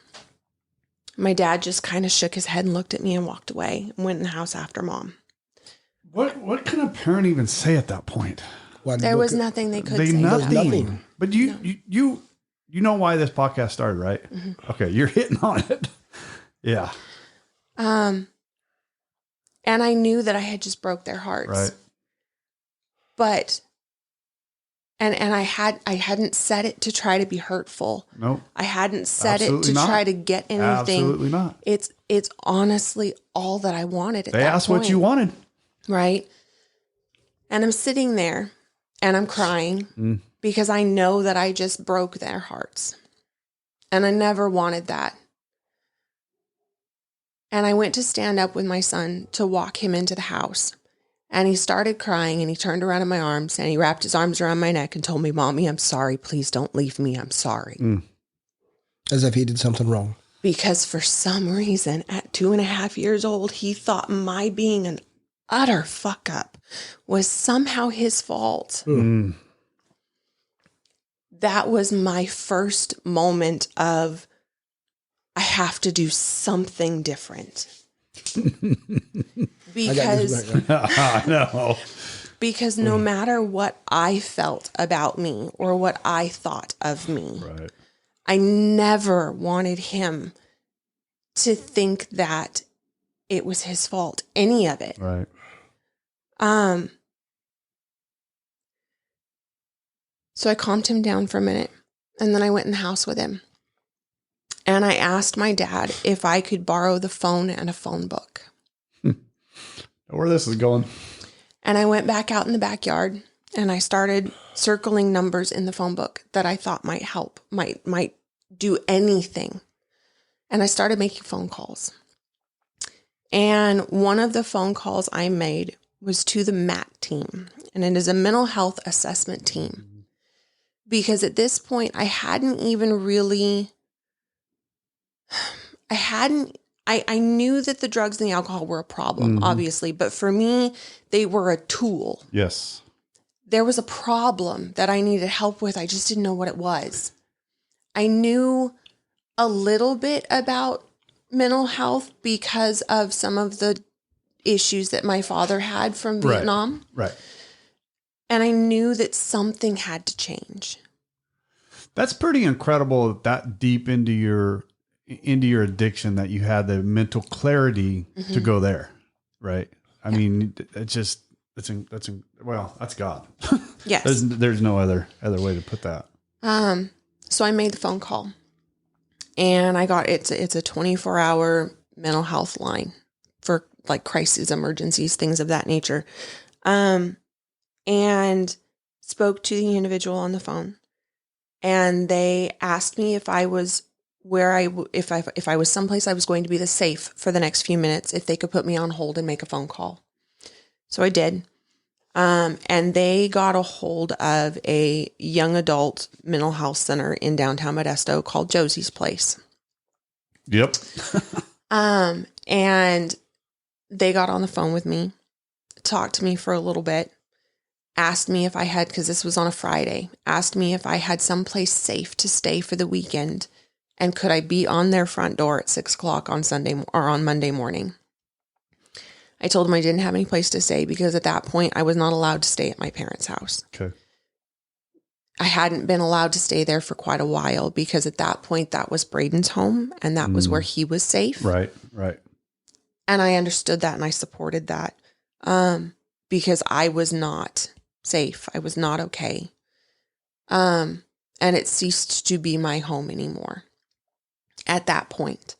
My dad just kind of shook his head and looked at me and walked away and went in the house after Mom. What can a parent even say at that point? There was nothing they could say. Nothing. But you know why this podcast started, right? Mm-hmm. Okay, you're hitting on it. Yeah. And I knew that I had just broke their hearts. Right. But and I hadn't said it to try to be hurtful. Nope. I hadn't said Absolutely it to not. try to get anything. Absolutely not. It's honestly all that I wanted at that point. They asked what you wanted. Right. And I'm sitting there and I'm crying because I know that I just broke their hearts. And I never wanted that. And I went to stand up with my son to walk him into the house. And he started crying, and he turned around in my arms, and he wrapped his arms around my neck and told me, "Mommy, I'm sorry. Please don't leave me. I'm sorry." As if he did something wrong. Because for some reason, at 2.5 years old, he thought my being an utter fuck up was somehow his fault. That was my first moment of, I have to do something different. I know. Because no matter what I felt about me or what I thought of me, Right. I never wanted him to think that it was his fault, any of it. Right. So I calmed him down for a minute, and then I went in the house with him. And I asked my dad if I could borrow the phone and a phone book. Where this is going. And I went back out in the backyard and I started circling numbers in the phone book that I thought might help, might do anything. And I started making phone calls. And one of the phone calls I made was to the MAT team. And it is a mental health assessment team. Because at this point, I hadn't even really, I knew that the drugs and the alcohol were a problem, obviously. But for me, they were a tool. Yes. There was a problem that I needed help with. I just didn't know what it was. I knew a little bit about mental health because of some of the issues that my father had from Vietnam. Right. And I knew that something had to change. That's pretty incredible that deep into your addiction that you had the mental clarity to go there. Right. I mean, that's God. Yes. There's no other way to put that. So I made the phone call and I got, it's a 24-hour mental health line for like crises, emergencies, things of that nature. And spoke to the individual on the phone, and they asked me if I was if I was someplace I was going to be safe for the next few minutes, if they could put me on hold and make a phone call. So I did. And they got a hold of a young adult mental health center in downtown Modesto called Josie's Place. Yep. And they got on the phone with me, talked to me for a little bit, asked me if I had, because this was on a Friday, asked me if I had someplace safe to stay for the weekend and could I be on their front door at 6:00 on Sunday or on Monday morning. I told them I didn't have any place to stay because at that point I was not allowed to stay at my parents' house. Okay. I hadn't been allowed to stay there for quite a while because at that point that was Braden's home and that was where he was safe. Right. And I understood that and I supported that because I was not safe. I was not okay. And it ceased to be my home anymore at that point.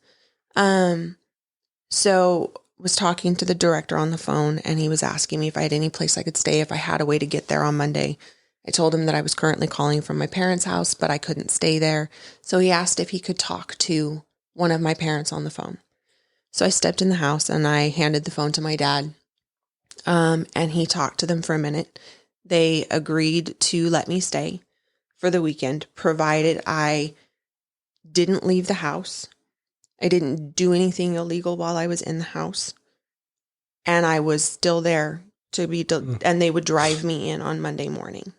So was talking to the director on the phone and he was asking me if I had any place I could stay, if I had a way to get there on Monday. I told him that I was currently calling from my parents' house, but I couldn't stay there. So he asked if he could talk to one of my parents on the phone. So I stepped in the house and I handed the phone to my dad. And he talked to them for a minute. They agreed to let me stay for the weekend, provided I didn't leave the house. I didn't do anything illegal while I was in the house. And I was still there to be, and they would drive me in on Monday morning.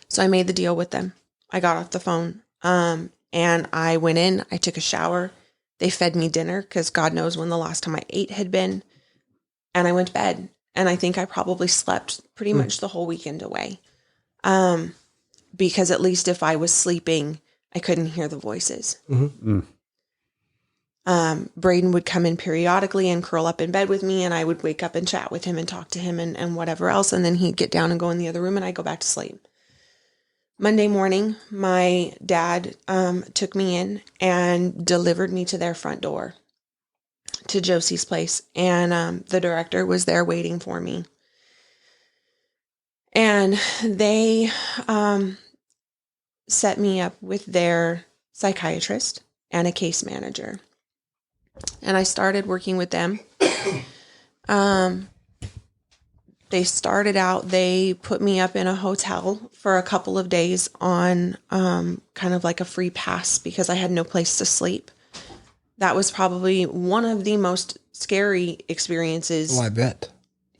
So I made the deal with them. I got off the phone. And I went in, I took a shower. They fed me dinner because God knows when the last time I ate had been. And I went to bed. And I think I probably slept pretty much the whole weekend away. Because at least if I was sleeping, I couldn't hear the voices. Braden would come in periodically and curl up in bed with me, and I would wake up and chat with him and talk to him and whatever else. And then he'd get down and go in the other room and I'd go back to sleep. Monday morning, my dad took me in and delivered me to their front door, to Josie's Place. And the director was there waiting for me. And they set me up with their psychiatrist and a case manager. And I started working with them. They started out, they put me up in a hotel for a couple of days on kind of like a free pass because I had no place to sleep. That was probably one of the most scary experiences. Oh, I bet.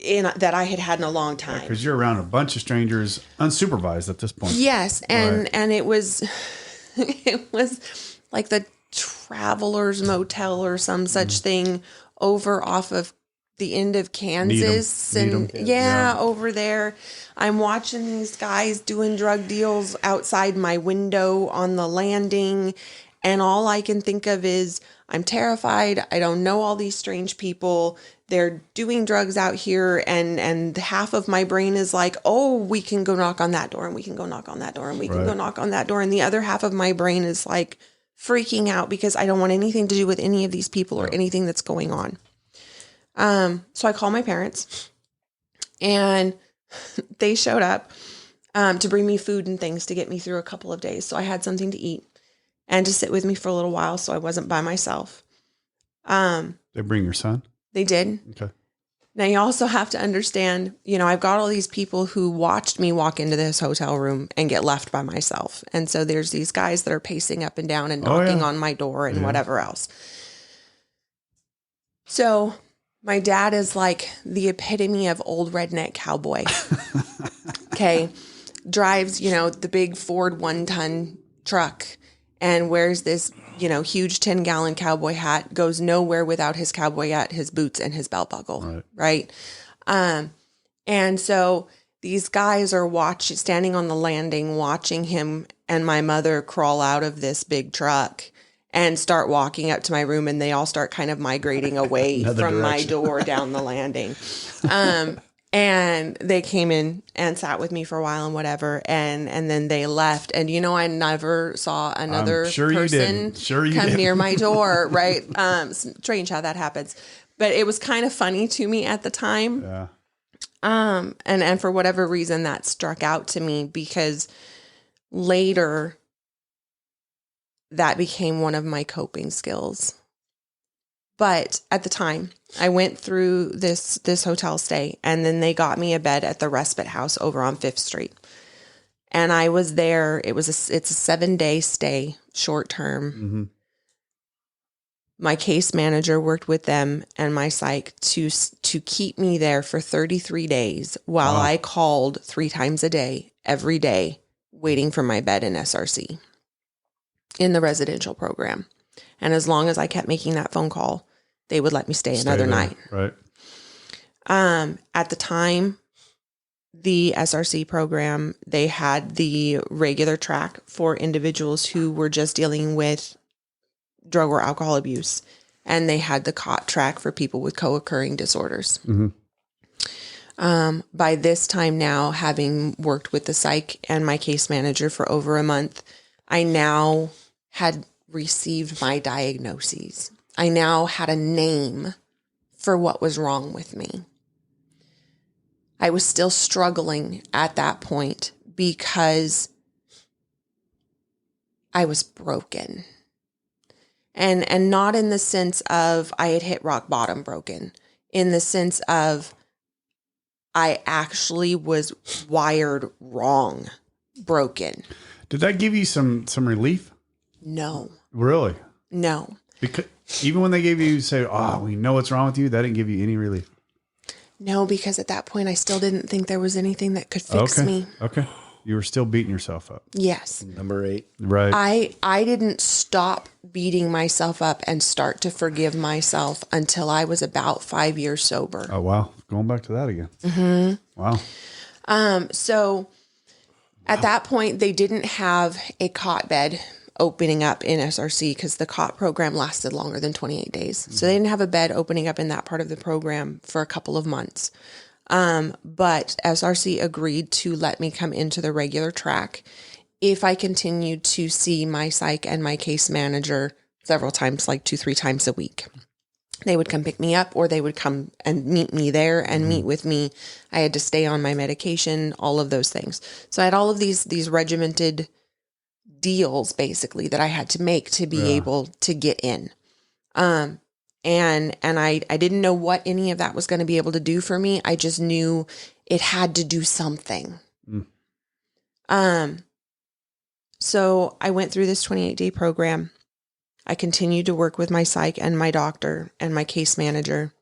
That I had had in a long time. Because you're around a bunch of strangers, unsupervised at this point. Yes, and it was like the Travelers Motel or some such thing over off of the end of Kansas. Needham. Yeah, over there. I'm watching these guys doing drug deals outside my window on the landing, and all I can think of is I'm terrified. I don't know all these strange people. They're doing drugs out here, and half of my brain is like, oh, we can go knock on that door, and we can go knock on that door, and we can go knock on that door. And the other half of my brain is like freaking out because I don't want anything to do with any of these people or anything that's going on. So I called my parents, and they showed up to bring me food and things to get me through a couple of days. So I had something to eat and to sit with me for a little while, so I wasn't by myself. They bring your son? They did. Okay. Now you also have to understand, I've got all these people who watched me walk into this hotel room and get left by myself. And so there's these guys that are pacing up and down and knocking on my door and whatever else. So my dad is like the epitome of old redneck cowboy. Okay. Drives, the big Ford 1-ton truck and wears this, huge 10-gallon cowboy hat, goes nowhere without his cowboy hat, his boots, and his belt buckle. Right. And so these guys are standing on the landing, watching him and my mother crawl out of this big truck and start walking up to my room, and they all start kind of migrating away from my door down the landing. And they came in and sat with me for a while and whatever, and then they left. And I never saw another person come near my door, right? Strange how that happens. But it was kind of funny to me at the time. Yeah. And for whatever reason that struck out to me, because later that became one of my coping skills. But at the time, I went through this hotel stay, and then they got me a bed at the respite house over on 5th Street. And I was there. It's a 7-day stay, short term. Mm-hmm. My case manager worked with them and my psych to keep me there for 33 days while I called 3 times a day, every day, waiting for my bed in SRC in the residential program. And as long as I kept making that phone call, they would let me stay another night. Right. At the time, the SRC program, they had the regular track for individuals who were just dealing with drug or alcohol abuse. And they had the COT track for people with co-occurring disorders. Mm-hmm. By this time now, having worked with the psych and my case manager for over a month, I now had received my diagnoses. I now had a name for what was wrong with me. I was still struggling at that point because I was broken. And not in the sense of I had hit rock bottom broken, in the sense of I actually was wired wrong, broken. Did that give you some relief? No. Really? No. Because even when they gave you, say, we know what's wrong with you, that didn't give you any relief. No, because at that point I still didn't think there was anything that could fix me. Okay. You were still beating yourself up. Yes. Number 8. Right. I didn't stop beating myself up and start to forgive myself until I was about 5 years sober. Oh, wow. Going back to that again. Mm-hmm. Wow. So at that point, they didn't have a cot bed opening up in SRC because the COT program lasted longer than 28 days. Mm-hmm. So they didn't have a bed opening up in that part of the program for a couple of months. But SRC agreed to let me come into the regular track if I continued to see my psych and my case manager several times, like 2-3 times a week. They would come pick me up, or they would come and meet me there and meet with me. I had to stay on my medication, all of those things. So I had all of these regimented deals basically that I had to make to be able to get in. And I didn't know what any of that was going to be able to do for me. I just knew it had to do something. So I went through this 28-day program. I continued to work with my psych and my doctor and my case manager.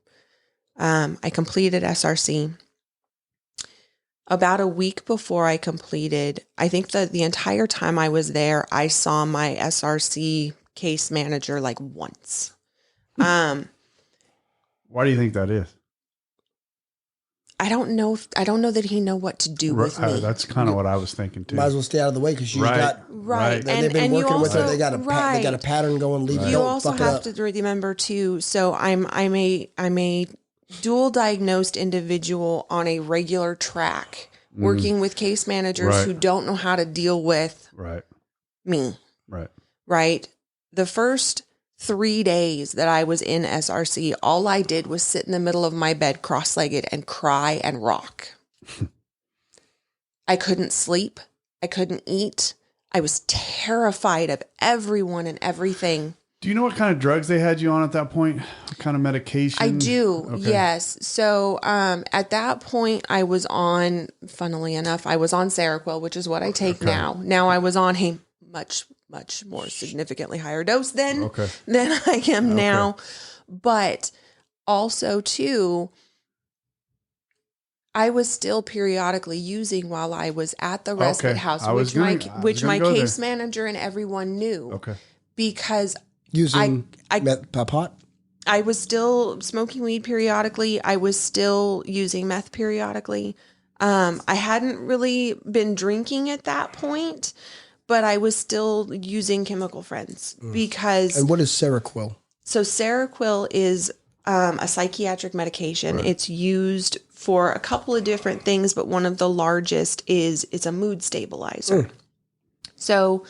I completed SRC. About a week before I completed, I think that the entire time I was there, I saw my SRC case manager like once. Why do you think that is? I don't know that he know what to do with me. That's kind of what I was thinking too. Might as well stay out of the way because she's got right. They've been working with her. They got a pattern going. Leave You also have to remember too. So I'm a dual diagnosed individual on a regular track, working with case managers who don't know how to deal with me. Right. Right. The first 3 days that I was in SRC, all I did was sit in the middle of my bed cross-legged and cry and rock. I couldn't sleep. I couldn't eat. I was terrified of everyone and everything. Do you know what kind of drugs they had you on at that point? What kind of medication? I do, Okay. yes. So at that point, I was on, funnily enough, I was on Seroquel, which is what I take now. Now I was on a much, much more significantly higher dose than I am now. But also, too, I was still periodically using while I was at the respite house, which my case manager and everyone knew. Okay. Because using pot? I was still smoking weed periodically. I was still using meth periodically. I hadn't really been drinking at that point, but I was still using chemical friends because. And what is Seroquel? So Seroquel is a psychiatric medication. Right. It's used for a couple of different things, but one of the largest is it's a mood stabilizer. So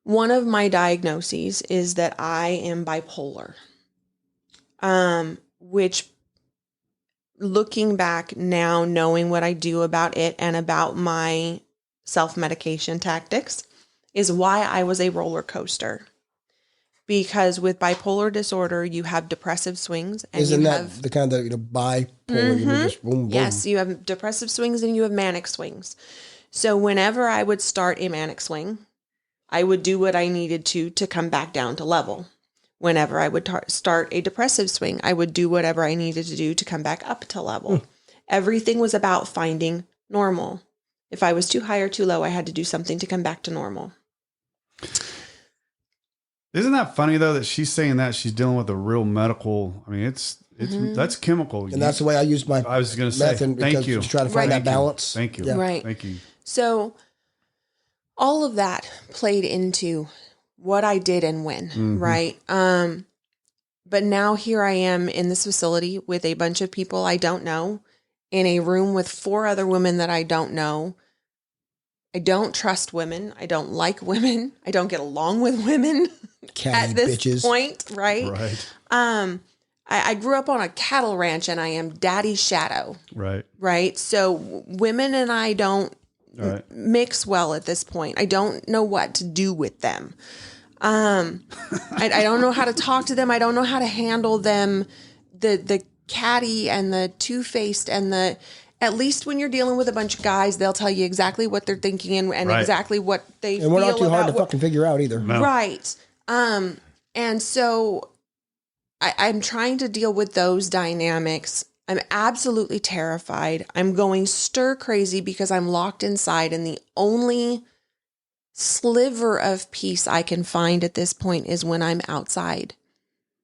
one of my diagnoses is that I am bipolar, which looking back now, knowing what I do about it and about my self-medication tactics is why I was a roller coaster. Because with bipolar disorder, you have depressive swings. And Isn't that the kind of bipolar? You just boom, boom. Yes, you have depressive swings and you have manic swings. So whenever I would start a manic swing, I would do what I needed to come back down to level. Whenever I would start a depressive swing, I would do whatever I needed to do to come back up to level. Everything was about finding normal. If I was too high or too low, I had to do something to come back to normal. Isn't that funny though that she's saying that she's dealing with a real medical? I mean, it's that's chemical, and that's the way I use my. I was going to say, thank you. To try to find that balance. Thank you. Yeah. Right. Thank you. So all of that played into what I did and when, right? But now here I am in this facility with a bunch of people I don't know, in a room with 4 other women that I don't know. I don't trust women. I don't like women. I don't get along with women at this point, right? Right. I grew up on a cattle ranch and I am daddy's shadow. Right. Right. So women and I don't mix well at this point. I don't know what to do with them. I don't know how to talk to them. I don't know how to handle them. The catty and the two-faced and at least when you're dealing with a bunch of guys, they'll tell you exactly what they're thinking and exactly what they feel. And we're not too hard to fucking figure out either. No. Right. And so I'm trying to deal with those dynamics. I'm absolutely terrified. I'm going stir crazy because I'm locked inside, and the only sliver of peace I can find at this point is when I'm outside.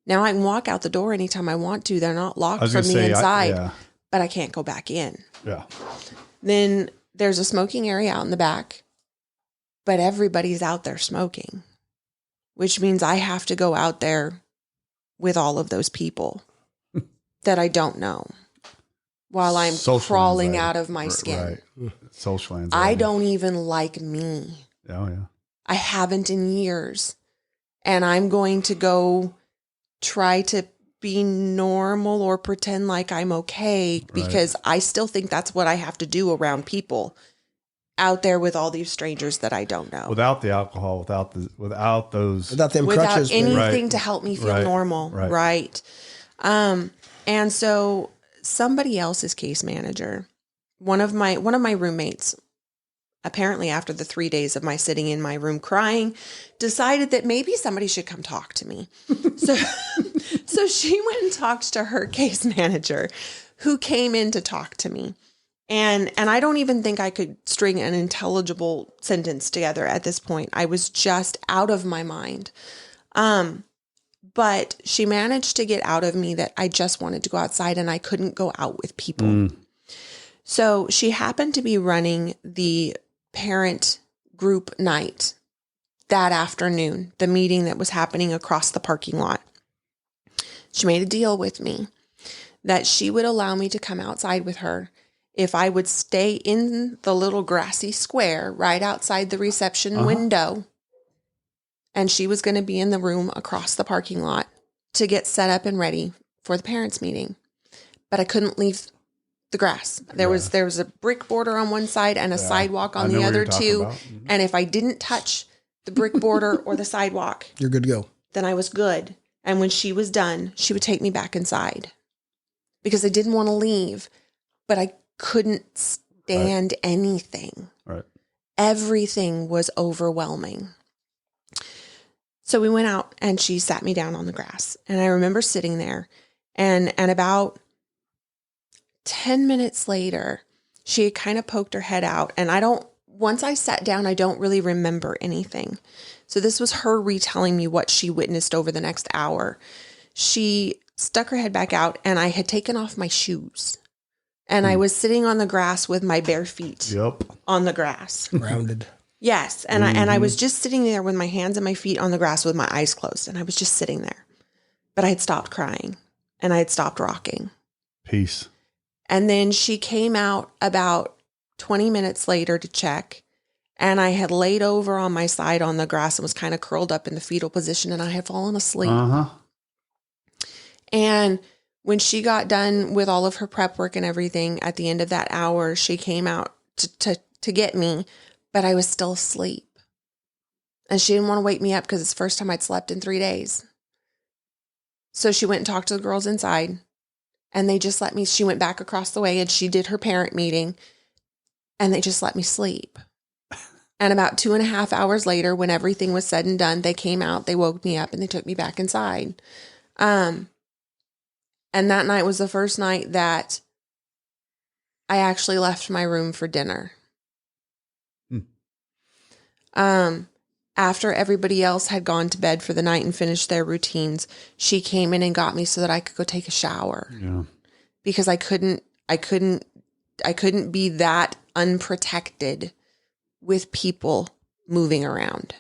Now I can walk out the door anytime I want to. They're not locked from the inside, but I can't go back in. Yeah. Then there's a smoking area out in the back, but everybody's out there smoking, which means I have to go out there with all of those people that I don't know while I'm crawling out of my skin. Right. Social anxiety. I don't even like me. Oh, yeah. I haven't in years. And I'm going to go try to be normal or pretend like I'm okay because I still think that's what I have to do around people out there with all these strangers that I don't know. Without the alcohol, without them crutches, anything to help me feel normal. Right. And so somebody else's case manager, one of my roommates, apparently after the 3 days of my sitting in my room crying, decided that maybe somebody should come talk to me. So she went and talked to her case manager, who came in to talk to me. And I don't even think I could string an intelligible sentence together at this point. I was just out of my mind. But she managed to get out of me that I just wanted to go outside and I couldn't go out with people. So she happened to be running the parent group night that afternoon, the meeting that was happening across the parking lot. She made a deal with me that she would allow me to come outside with her if I would stay in the little grassy square right outside the reception window and she was going to be in the room across the parking lot to get set up and ready for the parents' meeting. But I couldn't leave the grass. There was a brick border on one side and a sidewalk on the other two. Mm-hmm. And if I didn't touch the brick border or the sidewalk, you're good to go. Then I was good. And when she was done, she would take me back inside because I didn't want to leave, but I couldn't stand anything. Right. Everything was overwhelming. So we went out and she sat me down on the grass. And I remember sitting there and about 10 minutes later, she had kind of poked her head out. And once I sat down, I don't really remember anything. So this was her retelling me what she witnessed over the next hour. She stuck her head back out and I had taken off my shoes. And I was sitting on the grass with my bare feet on the grass. Grounded. Yes. And I was just sitting there with my hands and my feet on the grass with my eyes closed. And I was just sitting there. But I had stopped crying and I had stopped rocking. Peace. And then she came out about 20 minutes later to check. And I had laid over on my side on the grass and was kind of curled up in the fetal position. And I had fallen asleep. And when she got done with all of her prep work and everything, at the end of that hour, she came out to get me, but I was still asleep. And she didn't want to wake me up because it's the first time I'd slept in 3 days. So she went and talked to the girls inside and they just let me, she went back across the way and she did her parent meeting and they just let me sleep. And about 2.5 hours later, when everything was said and done, they came out, they woke me up and they took me back inside. And that night was the first night that I actually left my room for dinner. After everybody else had gone to bed for the night and finished their routines, she came in and got me so that I could go take a shower. Yeah. Because I couldn't be that unprotected with people moving around.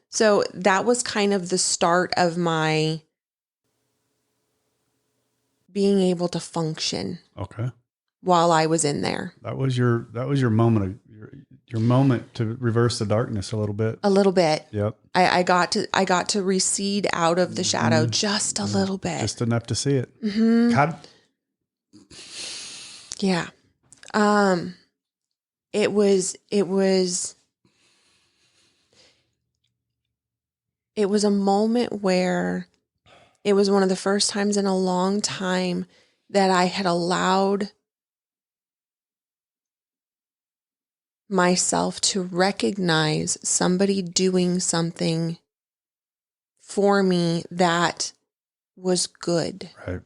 So that was kind of the start of my being able to function. Okay. While I was in there. That was your moment, your moment to reverse the darkness a little bit. A little bit. Yep. I got to recede out of the shadow just a little bit. Just enough to see it. Mm-hmm. God. Yeah. It was a moment where it was one of the first times in a long time that I had allowed myself to recognize somebody doing something for me that was good. Right.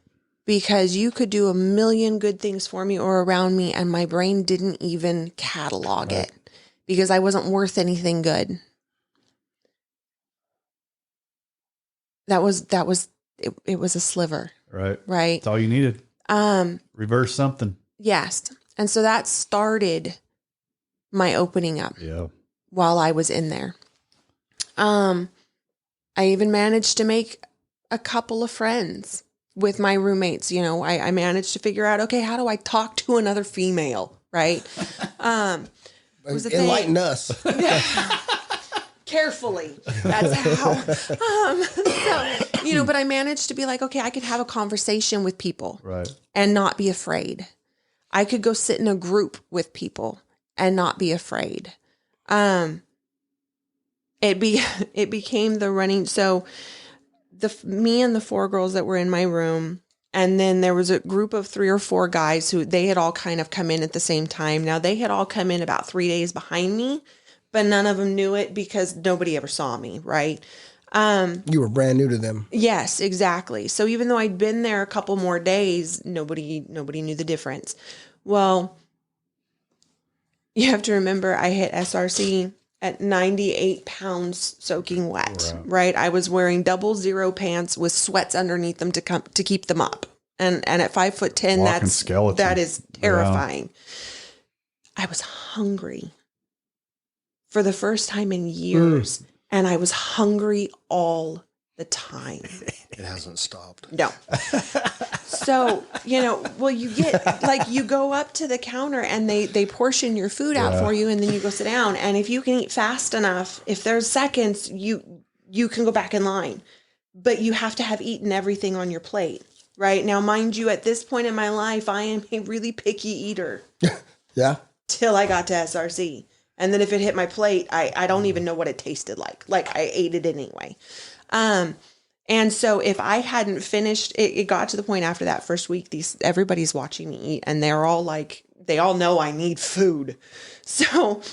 Because you could do a million good things for me or around me and my brain didn't even catalog it because I wasn't worth anything good. It was a sliver. Right. Right. That's all you needed. Reverse something. Yes. And so that started my opening up. Yeah. While I was in there. I even managed to make a couple of friends with my roommates. You know, I managed to figure out, okay, how do I talk to another female? Right. Enlighten us. Carefully. That's how, but I managed to be like, okay, I could have a conversation with people. Right. And not be afraid. I could go sit in a group with people and not be afraid. It became the running. So me and the 4 girls that were in my room, and then there was a group of 3 or 4 guys who they had all kind of come in at the same time. Now they had all come in about 3 days behind me, but none of them knew it because nobody ever saw me. Right. You were brand new to them. Yes, exactly. So even though I'd been there a couple more days, nobody knew the difference. Well, you have to remember I hit SRC at 98 pounds soaking wet, right? I was wearing 00 pants with sweats underneath them to keep them up. And at 5'10", that is terrifying. Yeah. I was hungry for the first time in years. And I was hungry all the time. It hasn't stopped. No. So, you get, you go up to the counter and they portion your food out for you and then you go sit down. And if you can eat fast enough, if there's seconds, you can go back in line, but you have to have eaten everything on your plate. Right now, mind you, at this point in my life, I am a really picky eater. Yeah. Till I got to SRC. And then if it hit my plate, I don't even know what it tasted like. Like, I ate it anyway. And so if I hadn't finished, it got to the point after that first week, everybody's watching me eat, and they're all like, they all know I need food. So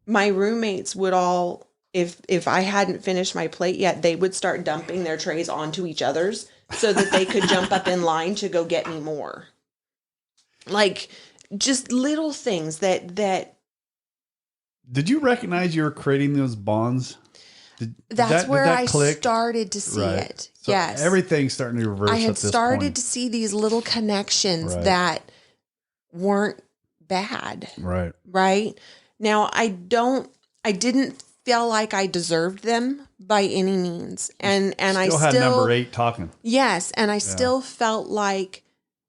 my roommates would all, if I hadn't finished my plate yet, they would start dumping their trays onto each other's so that they could jump up in line to go get me more. Like, just little things that. Did you recognize you were creating those bonds? That's where I click? started to see it. So yes. Everything's starting to reverse. I had at this started point. to see these little connections that weren't bad. Right. Right. Now, I didn't feel like I deserved them by any means. And I still had number 8 talking. Yes. And I still felt like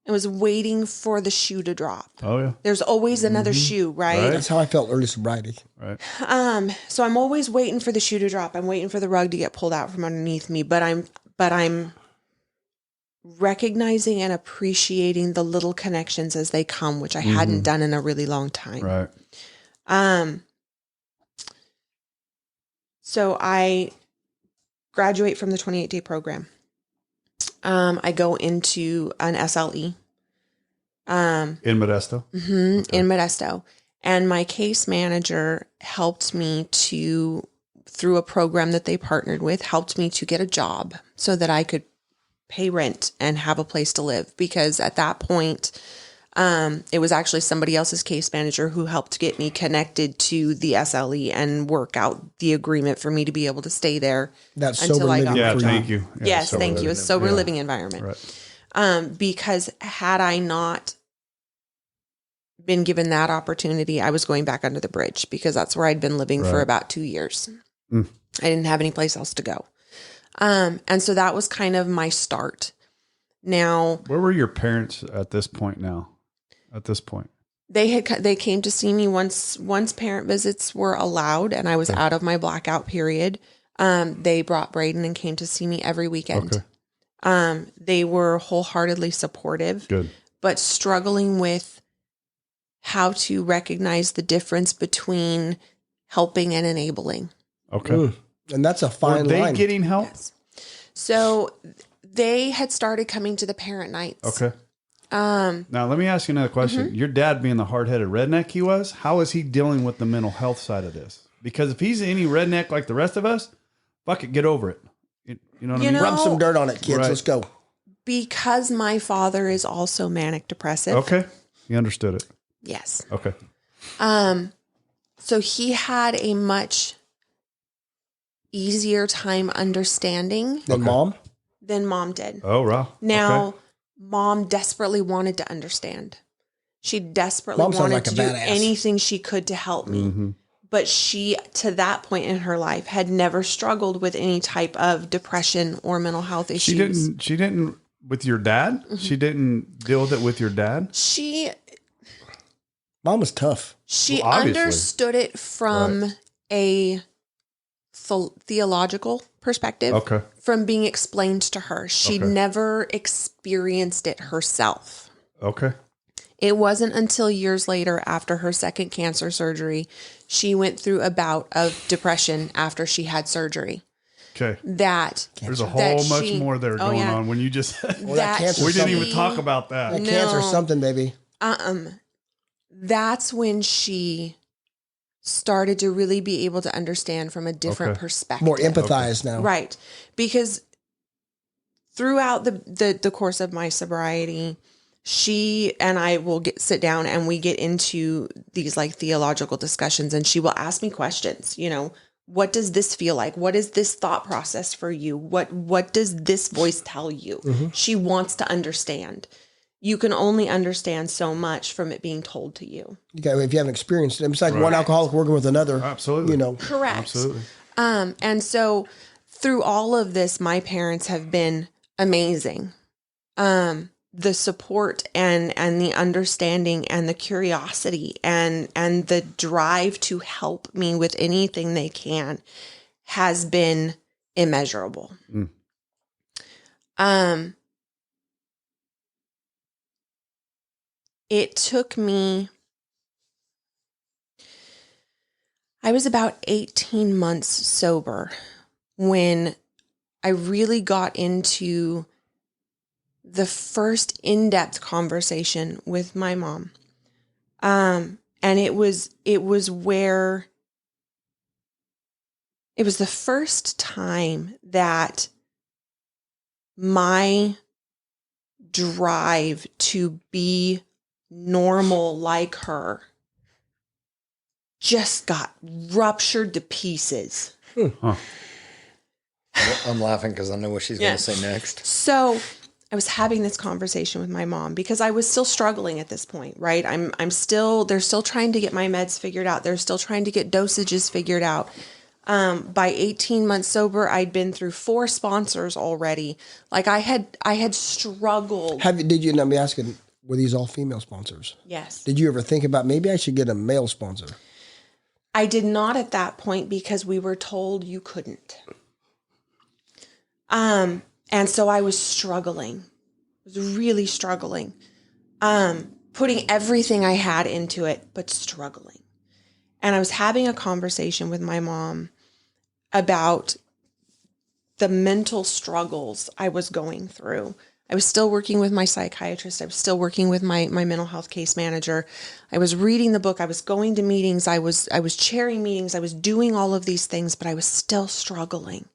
I was waiting for the shoe to drop. Oh yeah. There's always another shoe, right? That's how I felt early sobriety. Right. So I'm always waiting for the shoe to drop. I'm waiting for the rug to get pulled out from underneath me, but I'm recognizing and appreciating the little connections as they come, which I hadn't done in a really long time. Right. So I graduate from the 28-day program. I go into an SLE. In Modesto? Mm-hmm, okay. In Modesto. And my case manager helped me through a program that they partnered with, helped me to get a job so that I could pay rent and have a place to live. Because at that point, it was actually somebody else's case manager who helped get me connected to the SLE and work out the agreement for me to be able to stay there. That's until sober I living. got Yeah, thank you. Yeah, yes, thank you. A sober living environment. Right. Because had I not been given that opportunity, I was going back under the bridge because that's where I'd been living for about 2 years. I didn't have any place else to go. And so that was kind of my start. Now, where were your parents at this point now? At this point? They came to see me once parent visits were allowed and I was out of my blackout period. They brought Braden and came to see me every weekend. Okay. They were wholeheartedly supportive. Good. But struggling with how to recognize the difference between helping and enabling. Okay. And that's a fine line. Were they getting help? Yes. So they had started coming to the parent nights. Okay. Now let me ask you another question. Your dad being the hard-headed redneck he was, how is he dealing with the mental health side of this? Because if he's any redneck like the rest of us, fuck it, get over it. You know what I mean? Rub some dirt on it, kids. Right. Let's go. Because my father is also manic depressive. Okay. He understood it. Yes. Okay. So he had a much easier time understanding Than mom? than mom did. Oh, wow. Now, Okay. mom desperately wanted to understand. She desperately Mom sounds wanted like a to do badass. anything she could to help me. But she, to that point in her life, had never struggled with any type of depression or mental health issues. She didn't with your dad? She didn't deal with it with your dad? Mom was tough. She Well, obviously. understood it from a theological perspective. Okay. From being explained to her. She never experienced it herself. Okay. It wasn't until years later, after her second cancer surgery, she went through a bout of depression after she had surgery. Okay. There's a whole much more there going on when you just that cancer we didn't even talk about that. That cancer is something, baby. That's when she started to really be able to understand from a different perspective. More empathize now. Right. Because throughout the course of my sobriety, she and I will sit down and we get into these like theological discussions, and she will ask me questions, you know, what does this feel like? What is this thought process for you? What does this voice tell you? She wants to understand. You can only understand so much from it being told to you. Okay, if you haven't experienced it, it's like one alcoholic working with another. Absolutely. You know. Correct. Absolutely. And so through all of this, my parents have been amazing. The support and the understanding and the curiosity and the drive to help me with anything they can has been immeasurable. It took me, I was about 18 months sober when I really got into the first in-depth conversation with my mom. And it was the first time that my drive to be normal like her just got ruptured to pieces. I'm laughing because I know what she's going to say next. So I was having this conversation with my mom because I was still struggling at this point, right? they're still trying to get my meds figured out. They're still trying to get dosages figured out. By 18 months sober, I'd been through 4 sponsors already. Like I had struggled. Did you, let me ask you, were these all female sponsors? Yes. Did you ever think about maybe I should get a male sponsor? I did not at that point because we were told you couldn't. And so I was struggling. I was really struggling. Putting everything I had into it, but struggling. And I was having a conversation with my mom about the mental struggles I was going through. I was still working with my psychiatrist. I was still working with my mental health case manager. I was reading the book. I was going to meetings. I was chairing meetings. I was doing all of these things, but I was still struggling.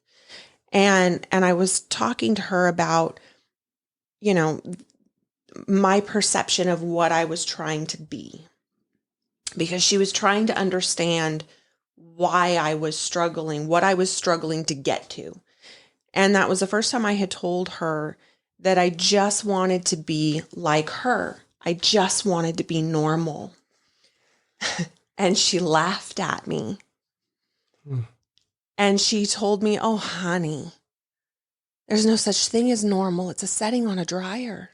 And I was talking to her about, my perception of what I was trying to be, because she was trying to understand why I was struggling, what I was struggling to get to. And that was the first time I had told her that I just wanted to be like her. I just wanted to be normal. And she laughed at me. And she told me, "Oh, honey, there's no such thing as normal. It's a setting on a dryer."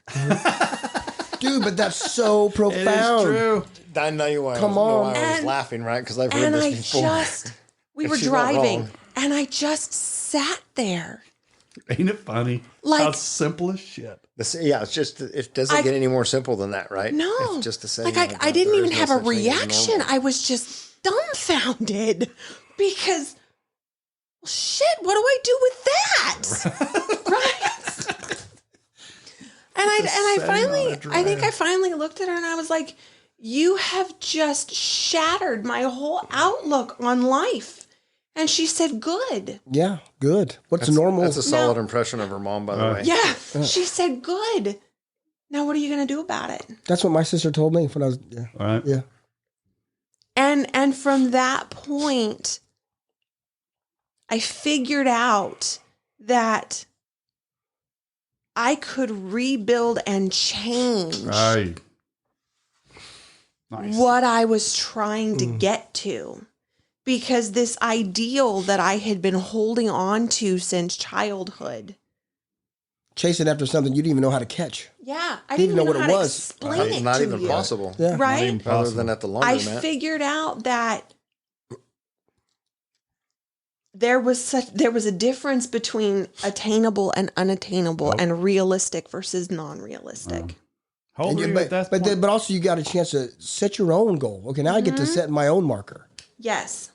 Dude, but that's so profound. It is true. I know you are. Come on. I was laughing, right? Because I've heard this before. We were she's not driving, wrong. and I just sat there. Ain't it funny? Like- how simple as shit. It's just, it doesn't get any more simple than that, right? No. It's just to say. Like, I didn't even have a reaction. I was just dumbfounded because, well, shit, what do I do with that? Right? And I think I finally looked at her and I was like, you have just shattered my whole outlook on life. And she said, good. Yeah, good. What's normal? That's a solid impression of her mom, by the way. Yeah. She said, good. Now, what are you going to do about it? That's what my sister told me when I was, yeah. All right. Yeah. And from that point, I figured out that I could rebuild and change Right. Nice. what I was trying to get to. Because this ideal that I had been holding on to since childhood. Chasing after something you didn't even know how to catch. Yeah. I didn't even know what it was. Explain it Not to even you. possible. Yeah. Right? Other than at the I laundromat. figured out that there was a difference between attainable and unattainable and realistic versus non-realistic. How old were you at that point? But also you got a chance to set your own goal. Okay, now I get to set my own marker. Yes.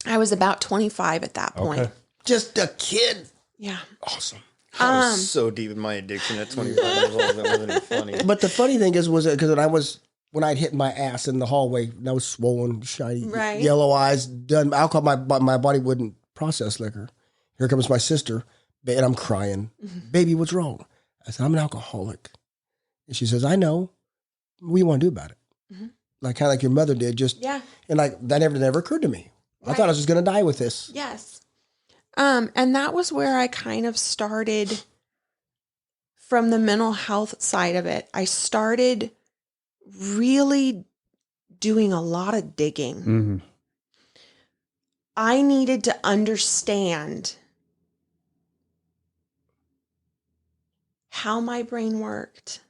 I was about 25 at that point. Okay. Just a kid. Yeah. Awesome. I was so deep in my addiction at 25 years old. That wasn't even funny. But the funny thing is, was because when I'd hit my ass in the hallway, and I was swollen, shiny, Right. yellow eyes, done alcohol, my body wouldn't process liquor. Here comes my sister, and I'm crying. Baby, what's wrong? I said, I'm an alcoholic. And she says, I know. What do you want to do about it? Like kind of like your mother did. Just Yeah. And like that never occurred to me. I thought I was just going to die with this. Yes. And that was where I kind of started from the mental health side of it. I started really doing a lot of digging. Mm-hmm. I needed to understand how my brain worked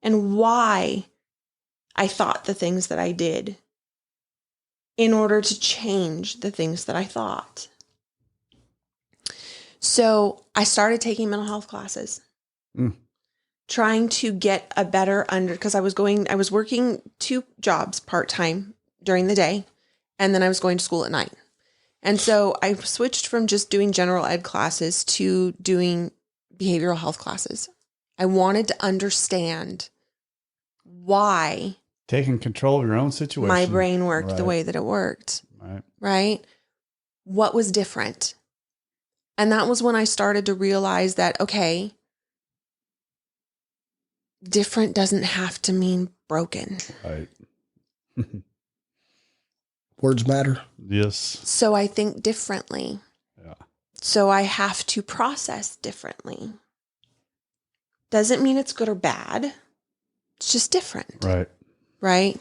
and why I thought the things that I did in order to change the things that I thought. So I started taking mental health classes, trying to get a better because I was working 2 jobs part-time during the day, and then I was going to school at night. And so I switched from just doing general ed classes to doing behavioral health classes. I wanted to understand why taking control of your own situation. My brain worked the way that it worked. Right? What was different? And that was when I started to realize that, okay, different doesn't have to mean broken. Right. Words matter. Yes. So I think differently. Yeah. So I have to process differently. Doesn't mean it's good or bad. It's just different. Right. Right.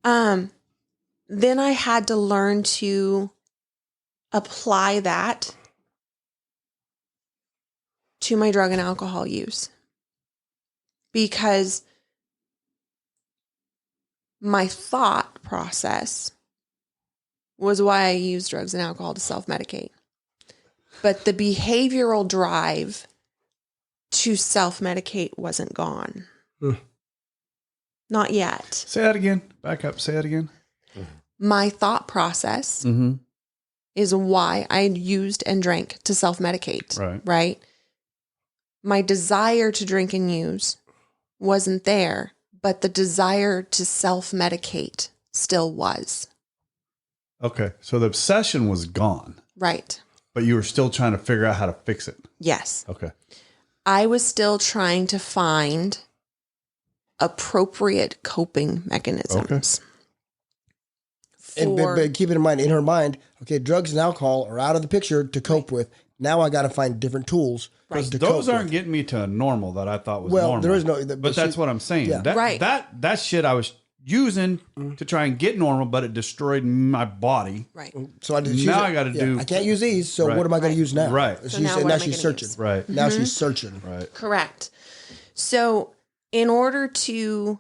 Then I had to learn to apply that to my drug and alcohol use, because my thought process was why I used drugs and alcohol to self-medicate. But the behavioral drive to self-medicate wasn't gone. Not yet. Say that again. Back up. Say that again. My thought process is why I used and drank to self-medicate. Right? My desire to drink and use wasn't there, but the desire to self-medicate still was. Okay. So the obsession was gone. Right. But you were still trying to figure out how to fix it. Yes. Okay. I was still trying to find appropriate coping mechanisms. But keep it in mind, in her mind, okay, drugs and alcohol are out of the picture to cope with. Now I got to find different tools. Right. Those aren't getting me to a normal that I thought was normal. There is no. But that's what I'm saying. Yeah. That shit I was using to try and get normal, but it destroyed my body. Right. So I got to do. I can't use these. So what am I going to use now? Right. So now she's searching. Use? Right. Now she's searching. Right. Correct. So in order to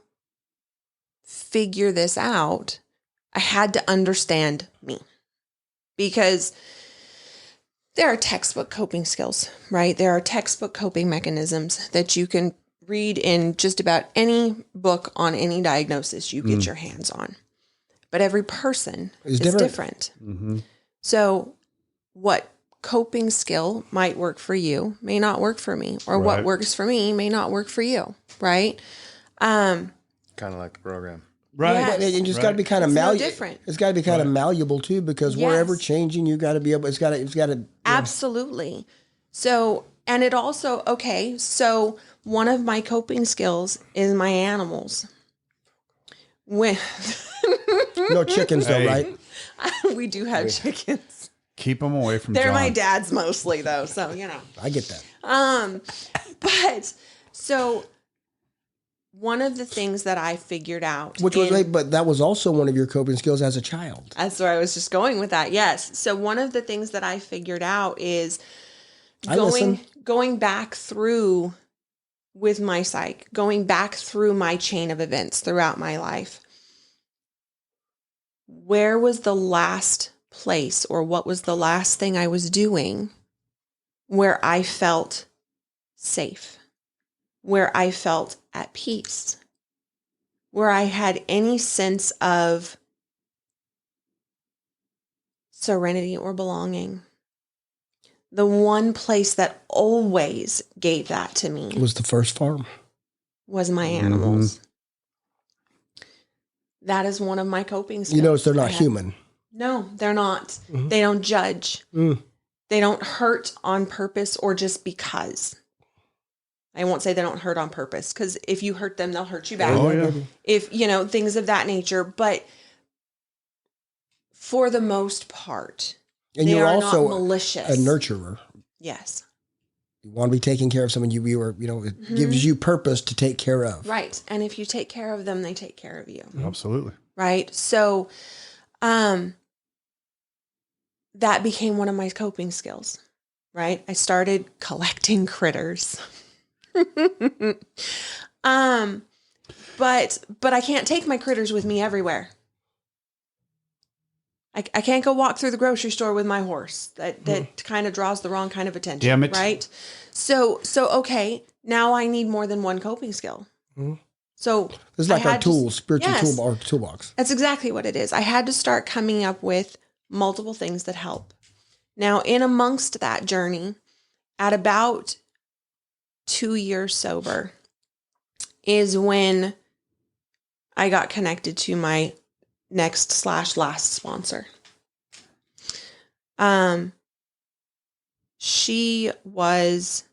figure this out, I had to understand me, because there are textbook coping skills, right? There are textbook coping mechanisms that you can read in just about any book on any diagnosis you get your hands on. But every person is different. So what coping skill might work for you may not work for me, or what works for me may not work for you, right? Kind of like the program. Right. Yes. And it's got to be kind of malleable. Different. It's got to be kind of malleable too, because we're ever changing. You got to be able. It's got to. Absolutely. So, and it also, okay. So one of my coping skills is my animals. When No chickens though, right? we do have chickens. Keep them away from They're John. my dad's mostly though. So, you know, I get that. but so one of the things that I figured out, but that was also one of your coping skills as a child. That's where I was just going with that. Yes. So one of the things that I figured out is going back through with my psych, going back through my chain of events throughout my life. Where was the last place, or what was the last thing I was doing where I felt safe, where I felt at peace, where I had any sense of serenity or belonging? The one place that always gave that to me Was the first farm. was my animals. That is one of my coping skills. You notice they're not human. No, they're not. They don't judge. They don't hurt on purpose or just because. I won't say they don't hurt on purpose, because if you hurt them, they'll hurt you back. Oh, yeah. If, things of that nature. But for the most part, And they you're are also not malicious. a nurturer. Yes. You want to be taking care of someone it gives you purpose to take care of. Right. And if you take care of them, they take care of you. Absolutely. Right. So, that became one of my coping skills, right? I started collecting critters. But I can't take my critters with me everywhere. I can't go walk through the grocery store with my horse. That kind of draws the wrong kind of attention. Damn it. Right? So okay, now I need more than one coping skill. So It's like I our had tools, spiritual yes. tool, our toolbox. That's exactly what it is. I had to start coming up with multiple things that help. Now, in amongst that journey, at about 2 years sober, is when I got connected to my next/last sponsor. She was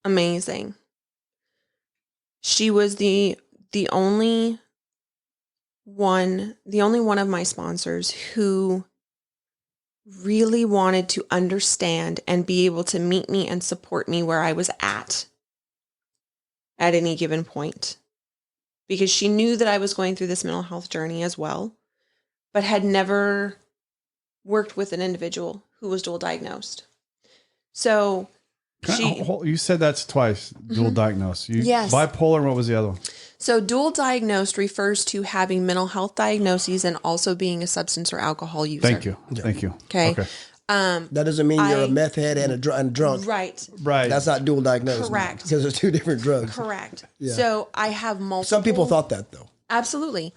amazing. She was the only one of my sponsors who really wanted to understand and be able to meet me and support me where I was at any given point. Because she knew that I was going through this mental health journey as well, but had never worked with an individual who was dual diagnosed. So you said that's twice, dual diagnosed. Yes. Bipolar, and what was the other one? So dual diagnosed refers to having mental health diagnoses and also being a substance or alcohol user. Thank you. Thank you. Okay. That doesn't mean you're a meth head and a drunk. Right. Right. That's not dual diagnosis. Correct. Because there's two different drugs. Correct. So I have multiple. Some people thought that, though. Absolutely.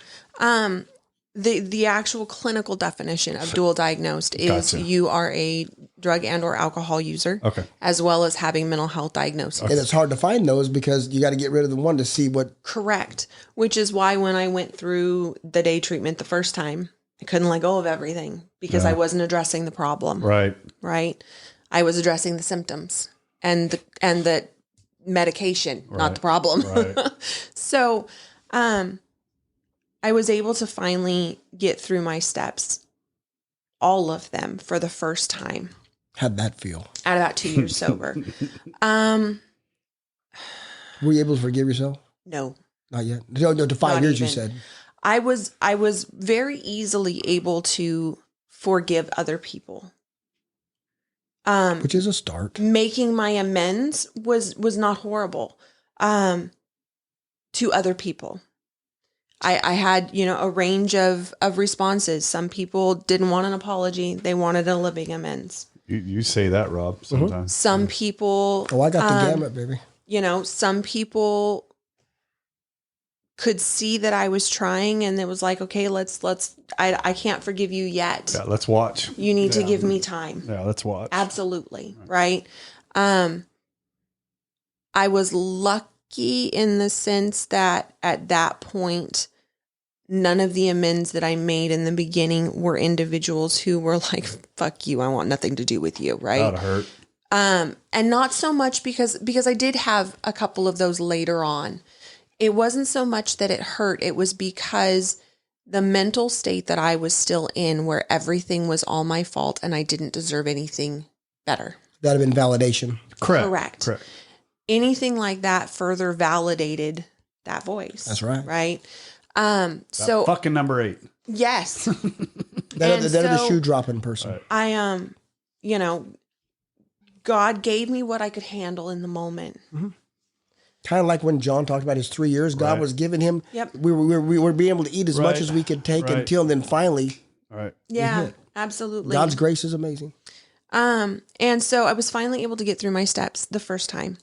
The actual clinical definition of dual diagnosed is Gotcha. you are a drug and or alcohol user, Okay. as well as having mental health diagnoses. And it's hard to find those because you got to get rid of the one to see what. Correct. Which is why when I went through the day treatment the first time, I couldn't let go of everything because I wasn't addressing the problem. Right. Right. I was addressing the symptoms and the medication, not the problem. Right. So, I was able to finally get through my steps, all of them, for the first time. How'd that feel? At about 2 years sober. Were you able to forgive yourself? No. Not yet. No, to 5 Not years, you even. said. I was very easily able to forgive other people. Which is a start. Making my amends was not horrible to other people. I had, a range of responses. Some people didn't want an apology. They wanted a living amends. You say that, Rob, sometimes. Some people... Oh, I got the gamut, baby. Some people could see that I was trying and it was like, okay, I can't forgive you yet. Yeah, let's watch. You need to give me time. Yeah, let's watch. Absolutely. Right. I was lucky in the sense that at that point, none of the amends that I made in the beginning were individuals who were like, fuck you, I want nothing to do with you. Right. That'd hurt. And not so much because I did have a couple of those later on. It wasn't so much that it hurt. It was because the mental state that I was still in, where everything was all my fault and I didn't deserve anything better. That'd have been validation. Correct. Anything like that further validated that voice. That's right. Right. So fucking number 8. yes. That'd be the shoe dropping person. Right. I, God gave me what I could handle in the moment. Mm-hmm. Kind of like when John talked about his 3 years, God was giving him. Yep. We were being able to eat as much as we could take until then finally. All right. Yeah, absolutely. God's grace is amazing. And so I was finally able to get through my steps the first time.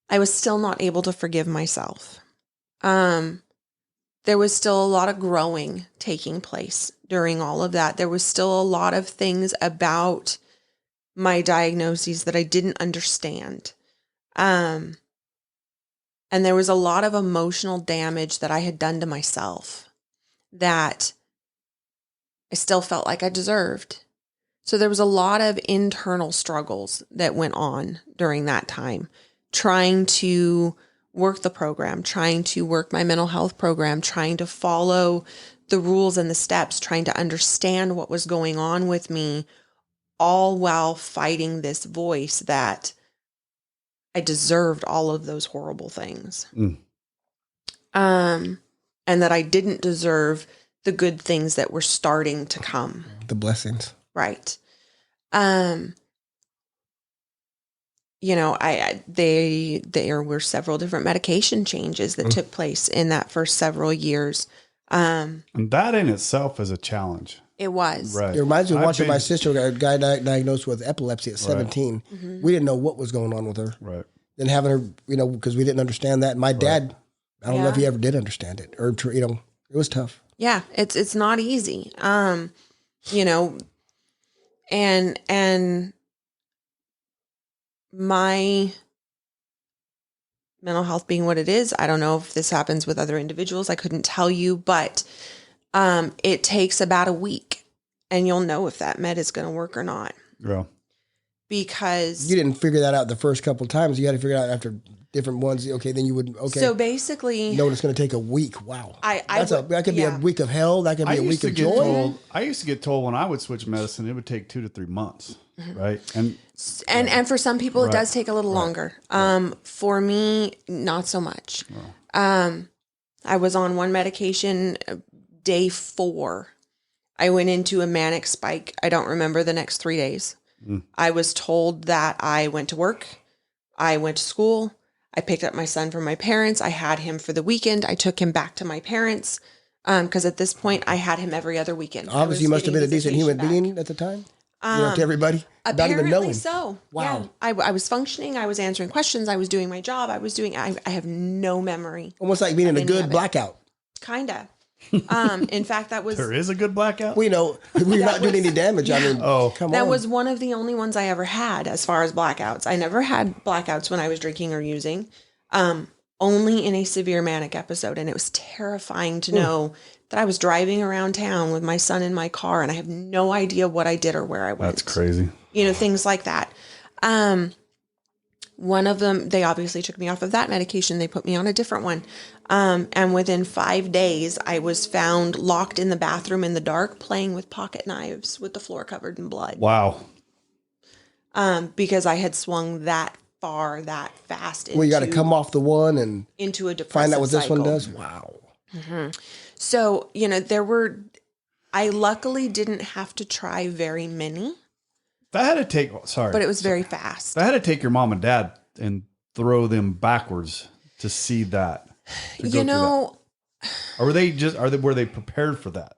I was still not able to forgive myself. There was still a lot of growing taking place during all of that. There was still a lot of things about my diagnoses that I didn't understand. And there was a lot of emotional damage that I had done to myself that I still felt like I deserved. So there was a lot of internal struggles that went on during that time, trying to work the program, trying to work my mental health program, trying to follow the rules and the steps, trying to understand what was going on with me, all while fighting this voice that I deserved all of those horrible things. And that I didn't deserve the good things that were starting to come. The blessings. Right. There were several different medication changes that took place in that first several years. And that in itself is a challenge. It was. Right. It reminds me of watching been- my sister, a guy diagnosed with epilepsy at 17. We didn't know what was going on with her. Right. Then having her, because we didn't understand that. My dad, I don't know if he Yeah. ever did understand it, or it was tough. Yeah, it's not easy. And my mental health being what it is, I don't know if this happens with other individuals. I couldn't tell you, but it takes about a week, and you'll know if that med is going to work or not. Yeah. Because You didn't figure that out the first couple of times. You had to figure it out after different ones. Okay, then you would, so basically, no, it's going to take a week. Wow. That could be yeah. a week of hell. That could be a week of joy. I used to get told when I would switch medicine, it would take 2 to 3 months. Right. And for some people, it does take a little longer. For me, not so much. I was on one medication day 4. I went into a manic spike. I don't remember the next 3 days. I was told that I went to work. I went to school. I picked up my son from my parents. I had him for the weekend. I took him back to my parents. Because at this point, I had him every other weekend. Obviously, you must have been a decent human being at the time. To everybody, not even knowing. Apparently so. Wow. Yeah. I was functioning. I was answering questions. I was doing my job. I have no memory. Almost like being in a any good of it. blackout. Kinda. In fact, that was There is a good blackout. We're not doing any damage. I mean, come on. that was one of the only ones I ever had as far as blackouts. I never had blackouts when I was drinking or using. Only in a severe manic episode, and it was terrifying to know that I was driving around town with my son in my car, and I have no idea what I did or where I went. That's crazy. Things like that. One of them, they obviously took me off of that medication. They put me on a different one. And within 5 days, I was found locked in the bathroom in the dark, playing with pocket knives with the floor covered in blood. Wow. Because I had swung that far, that fast. You got to come off the one and into a depressive find out what this cycle. one does. Wow. So, I luckily didn't have to try very many, That had to take, but it was very fast. That had to take your mom and dad and throw them backwards to see that. to go through that. Or were they prepared for that?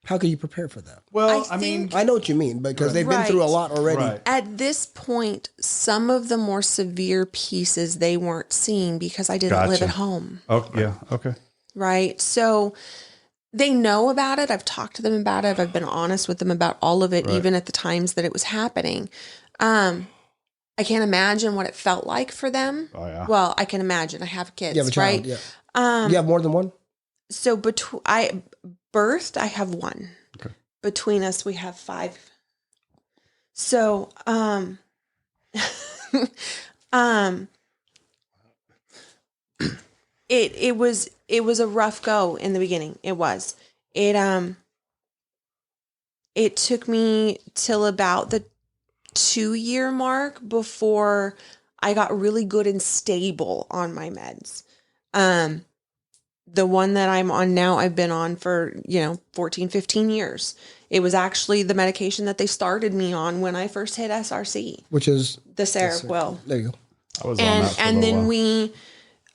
How can you prepare for that? Well, I think- I know what you mean, because they've been through a lot already. Right. At this point, some of the more severe pieces they weren't seeing because I didn't live Gotcha. at home. Oh, yeah. Okay. Right. So they know about it. I've talked to them about it. I've been honest with them about all of it, even at the times that it was happening. I can't imagine what it felt like for them. Oh, yeah. Well, I can imagine. I have kids, You have a child, right? yeah. You have more than one? So I birthed, I have one. Okay. Between Between us, we have 5. So, it was a rough go in the beginning. It was. It took me till about the 2-year mark before I got really good and stable on my meds. The one that I'm on now, I've been on for, 14, 15 years. It was actually the medication that they started me on when I first hit SRC, Which is the Seroquel. there you go. I was on that for a And little then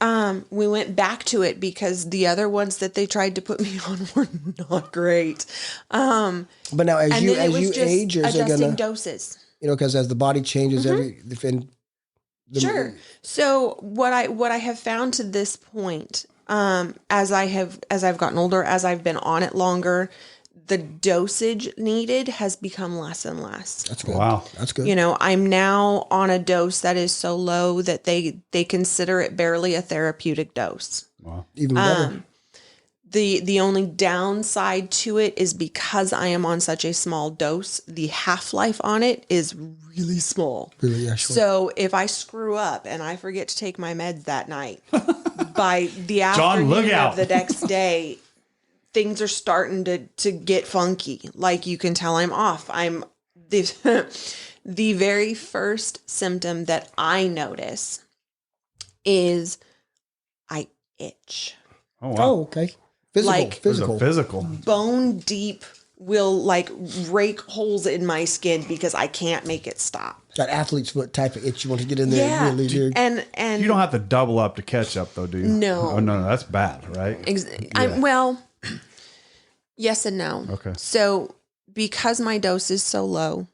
while. we went back to it because the other ones that they tried to put me on were not great. But now, as And you then it was just age, is it adjusting gonna doses. because as the body changes Sure. So what I have found to this point, as I've gotten older, as I've been on it longer, the dosage needed has become less and less. That's good. Wow. That's good. I'm now on a dose that is so low that they consider it barely a therapeutic dose. Wow. Even better. The only downside to it is because I am on such a small dose, the half-life on it is really small. Really, yeah, sure. So if I screw up and I forget to take my meds that night, by the afternoon look out. of the next day, things are starting to get funky. Like you can tell I'm off. I'm the very first symptom that I notice is I itch. Oh, wow. Oh, okay. Physical. Like- There's physical. a physical. Bone deep will like rake holes in my skin because I can't make it stop. That athlete's foot type of itch. You want to get in there. Yeah. Really do. And You don't have to double up to catch up, though, do you? No. Oh, no, that's bad, right? well, Yes and no. Okay. So because my dose is so low,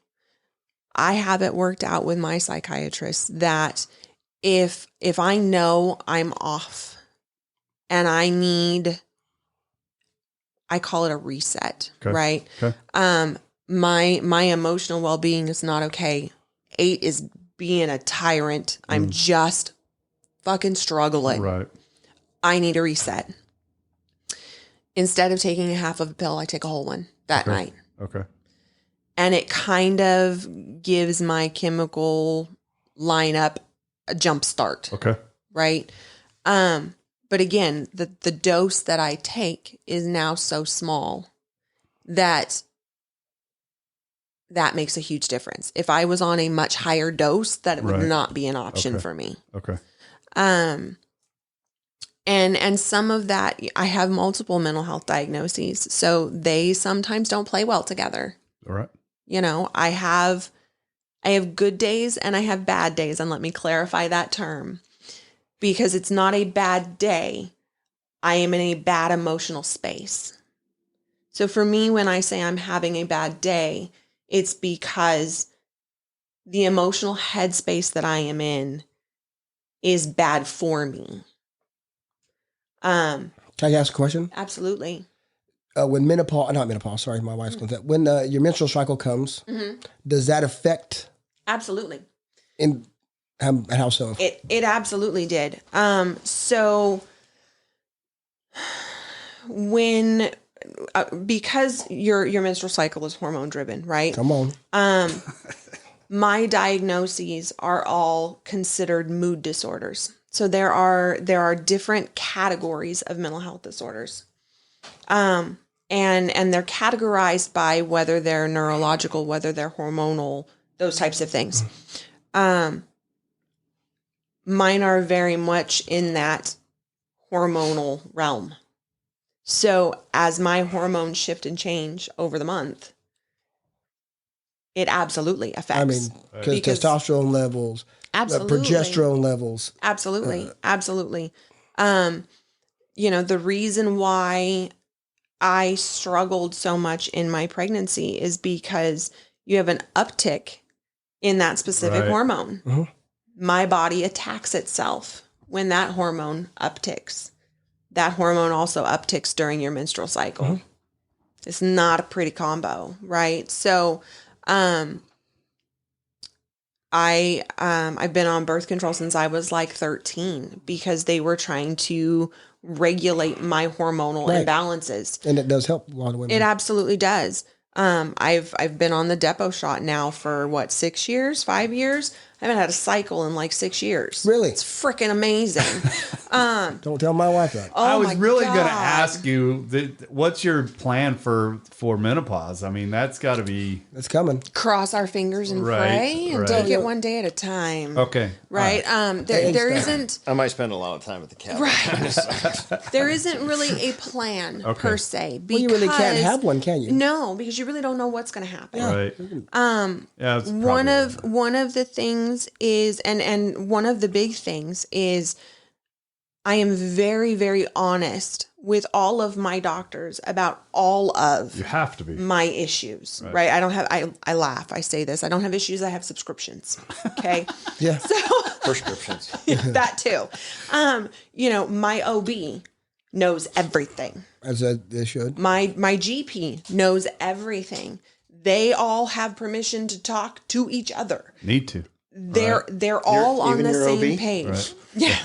I have it worked out with my psychiatrist that if I know I'm off and I call it a reset, Okay. right? Okay. My emotional well-being is not okay. 8 is being a tyrant. I'm just fucking struggling. Right. I need a reset. Instead of taking a half of a pill, I take a whole one that night. Okay. And it kind of gives my chemical lineup a jump start. Okay. Right. But again, the dose that I take is now so small that makes a huge difference. If I was on a much higher dose, that would not be an option for me. Okay. And some of that, I have multiple mental health diagnoses, so they sometimes don't play well together. All right. You know, I have good days and I have bad days, and let me clarify that term, because it's not a bad day. I am in a bad emotional space. So for me, when I say I'm having a bad day, it's because the emotional headspace that I am in is bad for me. Can I ask a question? Absolutely. When not menopause, sorry, my wife's going to that. When your menstrual cycle comes, does that affect? Absolutely. And how so? It absolutely did. So when because your menstrual cycle is hormone driven, right? Come on. My diagnoses are all considered mood disorders. So there are different categories of mental health disorders. And they're categorized by whether they're neurological, whether they're hormonal, those types of things. Mine are very much in that hormonal realm. So as my hormones shift and change over the month, it absolutely affects. I mean, because testosterone levels, absolutely, progesterone levels. Absolutely. Absolutely. You know, the reason why I struggled so much in my pregnancy is because you have an uptick in that specific hormone. Mm-hmm. My body attacks itself when that hormone upticks. That hormone also upticks during your menstrual cycle. Mm-hmm. It's not a pretty combo, right? So, I've been on birth control since I was like 13 because they were trying to regulate my hormonal imbalances. And it does help a lot of women. It absolutely does. I've been on the depot shot now for 6 years, 5 years. I haven't had a cycle in like 6 years. Really? It's freaking amazing. Don't tell my wife that. Oh, I was really God. going to ask you, what's your plan for menopause? I mean, that's got to be... It's coming. Cross our fingers and pray and take it one day at a time. Okay. Right? There isn't... I might spend a lot of time at the cabin. Right. There isn't really a plan per se. Well, you really can't have one, can you? No, because you really don't know what's going to happen. Right. Yeah, one of the things is, and one of the big things is, I am very, very honest with all of my doctors about all of you have to be my issues, right? I don't have, I laugh, I say this, I don't have issues, I have subscriptions. Okay. Yeah. So Prescriptions. that too. You know, my OB knows everything. As they should. My GP knows everything. They all have permission to talk to each other. Need to. They're all on the same OB? page. Right. Yeah.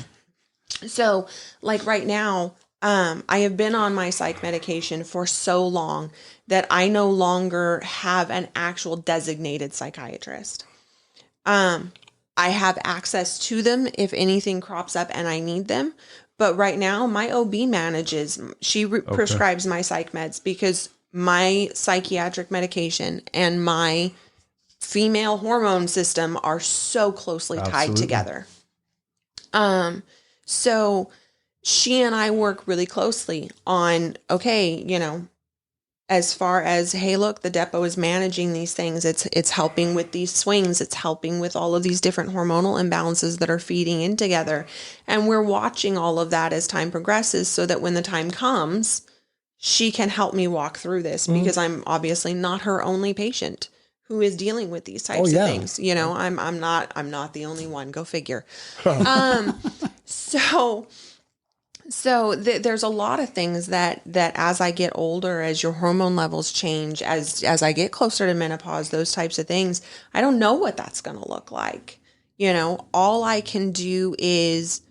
So like right now, I have been on my psych medication for so long that I no longer have an actual designated psychiatrist. I have access to them if anything crops up and I need them. But right now my OB manages, she prescribes my psych meds because my psychiatric medication and my female hormone system are so closely tied together. So she and I work really closely on, okay, you know, as far as, hey, look, the depot is managing these things. It's helping with these swings. It's helping with all of these different hormonal imbalances that are feeding in together. And we're watching all of that as time progresses so that when the time comes, she can help me walk through this because I'm obviously not her only patient who is dealing with these types of things. You know, I'm not the only one. Go figure. So there's a lot of things that as I get older, as your hormone levels change, as I get closer to menopause, those types of things, I don't know what that's going to look like. You know, all I can do is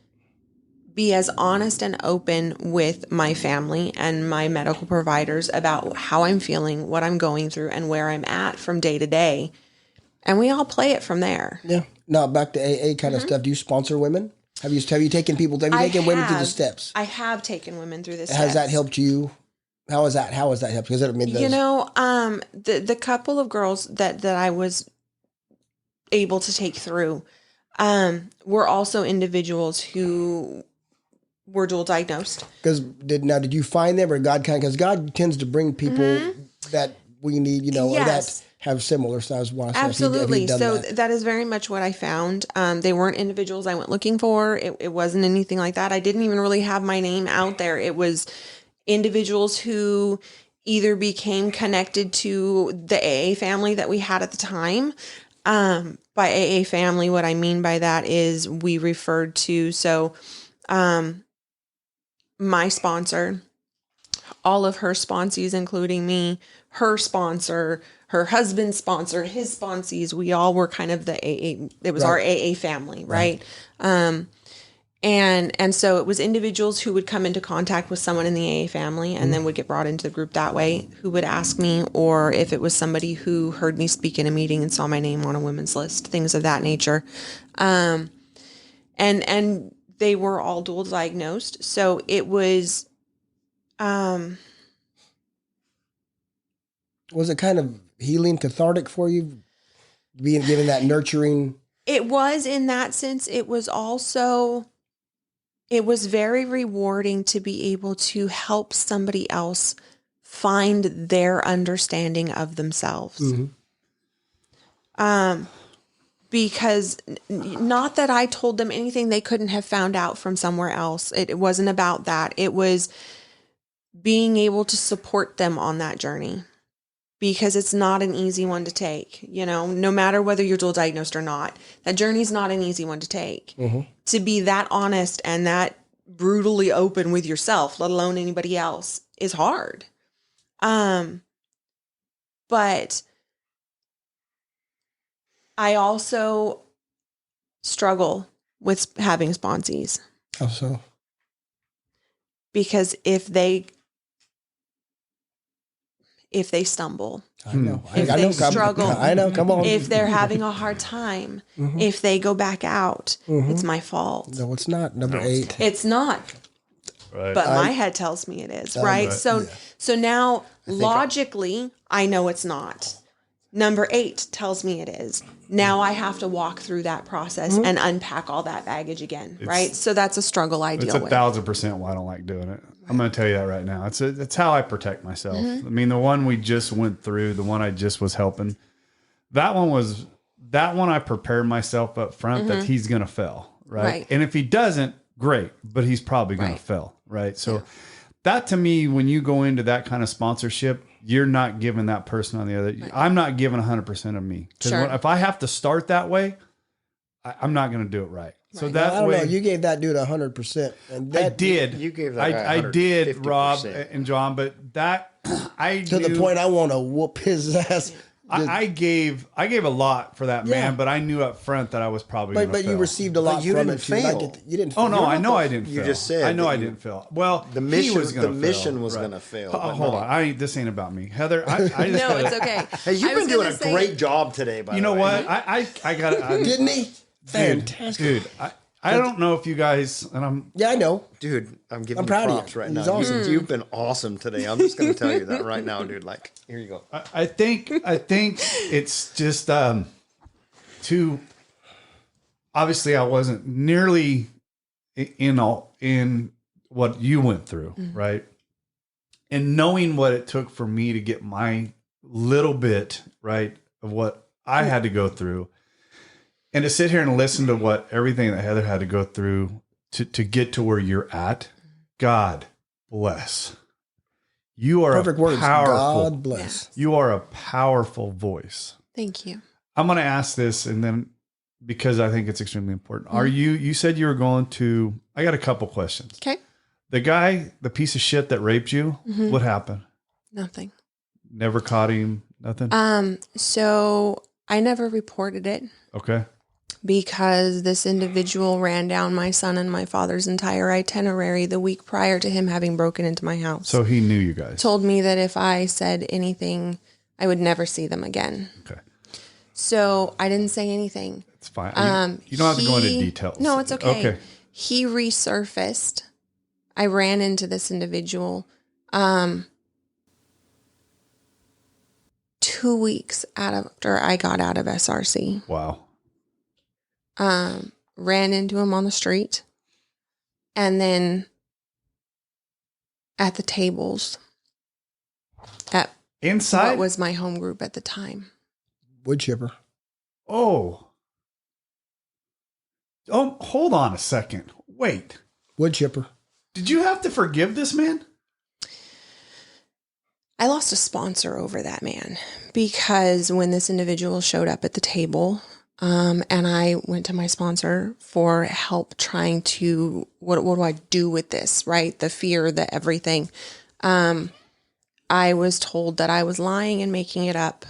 be as honest and open with my family and my medical providers about how I'm feeling, what I'm going through, and where I'm at from day to day. And we all play it from there. Yeah. Now back to AA kind of stuff. Do you sponsor women? Have you taken women through the steps? I have taken women through the steps. Has that helped you? How has that helped? Because the couple of girls that I was able to take through were also individuals who were dual diagnosed. Did you find them, or because God tends to bring people that we need, or that have similar styles. Absolutely. So that is very much what I found. They weren't individuals I went looking for. It wasn't anything like that. I didn't even really have my name out there. It was individuals who either became connected to the AA family that we had at the time. By AA family, what I mean by that is we referred to, my sponsor, all of her sponsees, including me, her sponsor, her husband's sponsor, his sponsees, we all were kind of the AA. It was our AA family, right? And so it was individuals who would come into contact with someone in the AA family and then would get brought into the group that way, who would ask me, or if it was somebody who heard me speak in a meeting and saw my name on a women's list, things of that nature. And they were all dual diagnosed. So it was, was it kind of healing, cathartic for you, being given that nurturing? It was, in that sense. It was also, it was very rewarding to be able to help somebody else find their understanding of themselves. Because not that I told them anything they couldn't have found out from somewhere else. It wasn't about that. It was being able to support them on that journey, because it's not an easy one to take. No matter whether you're dual diagnosed or not, that journey's not an easy one to take. To be that honest and that brutally open with yourself, let alone anybody else, is hard. But I also struggle with having sponsees. How so? Because if they stumble, I know. If they struggle, I know. Come on. If they're having a hard time, if they go back out, it's my fault. No, it's not. Number 8. It's not. Right. But my head tells me it is, right? So now logically, I know it's not. Number 8 tells me it is. Now I have to walk through that process and unpack all that baggage again, right? So that's a struggle I deal with. It's 1,000% why I don't like doing it. I'm going to tell you that right now. It's how I protect myself. I mean, the one we just went through, the one I just was helping, that one I prepared myself up front that he's going to fail, right? And if he doesn't, great, but he's probably going to fail, right? So that, to me, when you go into that kind of sponsorship, you're not giving that person on the other. I'm not giving 100% of me. Because if I have to start that way, I'm not going to do it right. So that I don't way, know. You gave that dude 100%. And that, I did. You gave that guy I did, 150%. Rob and John, but that I to the point I want to whoop his ass. I gave a lot for that man, but I knew up front that I was probably going to fail. But you received a lot you from didn't it too. fail. You didn't fail. Oh no, I know I didn't fail. You just said I know that I didn't fail. Well, the mission he was gonna mission was right. going to fail. Oh, hold on, this ain't about me, Heather. I just No, it's okay. Hey, you've been doing a great job today. By you the know way. what? I got it. Didn't he? Fantastic, dude. I don't know if you guys and I'm. Yeah, I know, dude. I'm giving you proud of props you. right He's now. awesome. You've been awesome today. I'm just going to tell you that right now, dude. Like, here you go. I think it's just too. Obviously, I wasn't nearly in what you went through, right? And knowing what it took for me to get my little bit right of what I had to go through, and to sit here and listen to what everything that Heather had to go through to get to where you're at. God bless. You are Perfect words. powerful. God bless. You are a powerful voice. Thank you. I'm going to ask this, and then because I think it's extremely important. Are you said you were going to, I got a couple questions. Okay. The guy, the piece of shit that raped you, what happened? Nothing. Never caught him? Nothing? So I never reported it Okay. because this individual ran down my son and my father's entire itinerary the week prior to him having broken into my house. So he knew you guys. Told me that if I said anything, I would never see them again. Okay. So I didn't say anything. It's fine. You don't have to go into details. No, it's okay. Okay. He resurfaced. I ran into this individual 2 weeks after I got out of SRC. Wow. Ran into him on the street. And then at the tables at Inside? what was my home group at the time. Wood chipper. Oh, hold on a second. Wait. Wood chipper. Did you have to forgive this man? I lost a sponsor over that man because when this individual showed up at the table, and I went to my sponsor for help trying to, what do I do with this, right? The fear, the everything. I was told that I was lying and making it up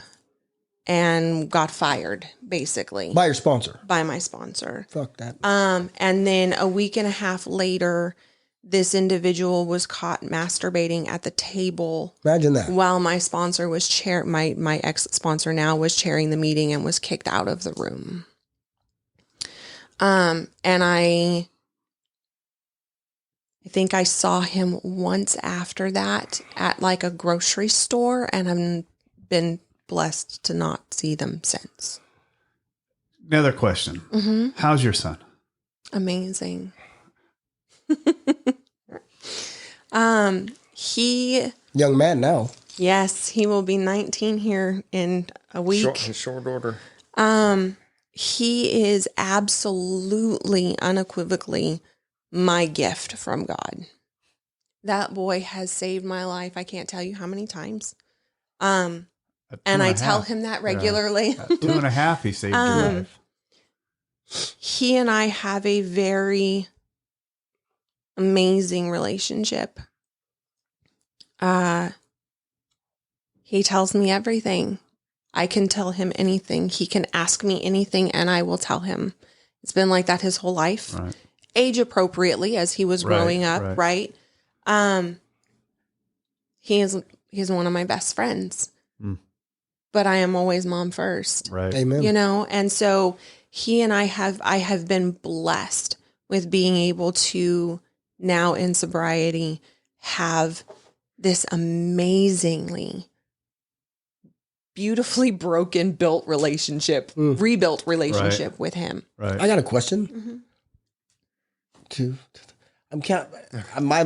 and got fired, basically. By your sponsor. By my sponsor. Fuck that. And then a week and a half later, this individual was caught masturbating at the table. Imagine that. While my sponsor was my ex-sponsor now was chairing the meeting and was kicked out of the room. And I think I saw him once after that at like a grocery store, and I've been blessed to not see them since. Another question. How's your son? Amazing. He Young man now. Yes, he will be 19 here in a week. Short order. He is absolutely, unequivocally my gift from God. That boy has saved my life. I can't tell you how many times. And I tell him that regularly. At 2.5, he saved your life. He and I have a very amazing relationship. He tells me everything. I can tell him anything. He can ask me anything and I will tell him. It's been like that his whole life. Right. Age appropriately as he was growing up, right? He's one of my best friends. But I am always mom first. Right. Amen. You know, and so he and I have been blessed with being able to now in sobriety have this amazingly beautifully built relationship, rebuilt relationship with him. Right. I got a question. My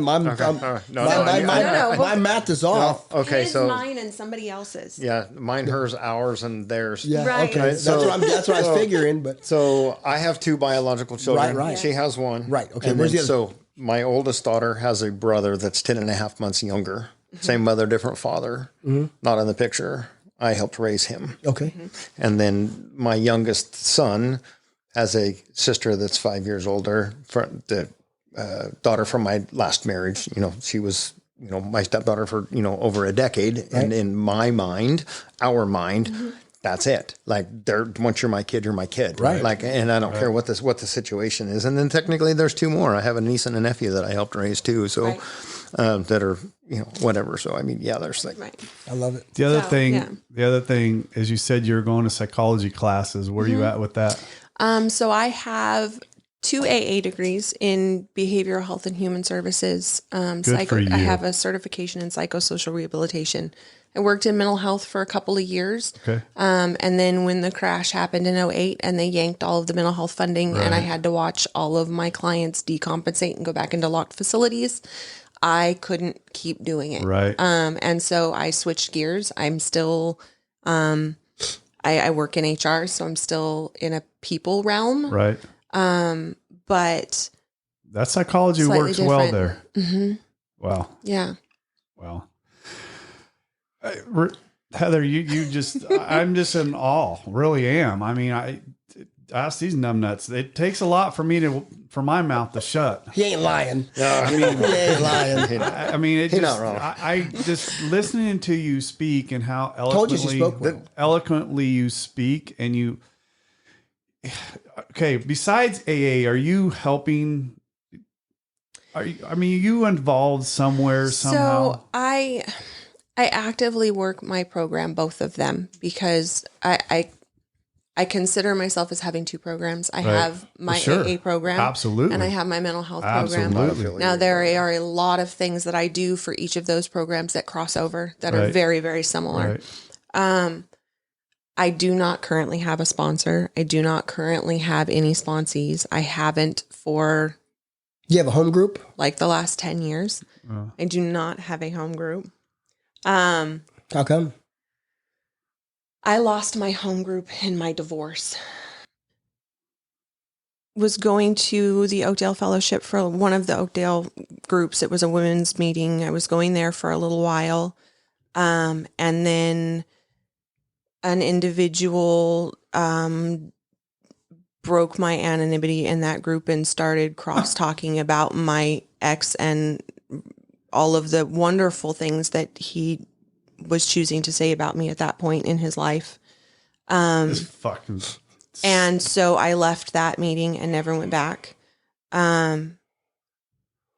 math is off. Okay, His, so mine, and somebody else's. yeah, mine, hers, ours, and theirs. Yeah, Right. okay. That's what I was figuring. But So I have 2 biological children. Right. She has 1. Right, okay. And Where's then, the other? so my oldest daughter has a brother that's 10.5 months younger. Same mother, different father. Not in the picture. I helped raise him. okay, And then my youngest son has a sister that's 5 years older. The daughter from my last marriage. You know, she was, you know, my stepdaughter for, you know, over a decade. Right. And in my mind, our mind, that's it. Like, once you're my kid, you're my kid. Right. Like, and I don't care what the situation is. And then technically there's 2 more. I have a niece and a nephew that I helped raise too. So, that are, you know, whatever. So, I mean, yeah, there's like, I love it. The other thing is you said you're going to psychology classes. Where are you at with that? So I have 2 AA degrees in behavioral health and human services. Good for you. I have a certification in psychosocial rehabilitation. I worked in mental health for a couple of years. Okay. And then when the crash happened in 2008 and they yanked all of the mental health funding and I had to watch all of my clients decompensate and go back into locked facilities, I couldn't keep doing it. Right. And so I switched gears. I'm still, I work in HR, so I'm still in a people realm. Right. But That psychology Slightly works well different. there. Wow. yeah. Wow. Heather, you just, I'm just in awe, really am. I mean, I ask these numbnuts. It takes a lot for my mouth to shut. He ain't lying. I mean, He ain't lying. I mean, it He's just, not wrong. I just listening to you speak and how Told you she spoke well. eloquently you speak, and you. Okay, besides AA, are you helping? Are you involved somewhere somehow? So I actively work my program, both of them, because I consider myself as having two programs. I have my AA program. Absolutely. And I have my mental health program. Absolutely. Now, there are a lot of things that I do for each of those programs that cross over that are very, very similar. Right. I do not currently have a sponsor. I do not currently have any sponsees. I haven't for... You have a home group? Like the last 10 years. I do not have a home group. How come? I lost my home group in my divorce. Was going to the Oakdale Fellowship for one of the Oakdale groups. It was a women's meeting. I was going there for a little while. And then an individual broke my anonymity in that group and started cross-talking about my ex and all of the wonderful things that he was choosing to say about me at that point in his life. This fucking... And so I left that meeting and never went back. During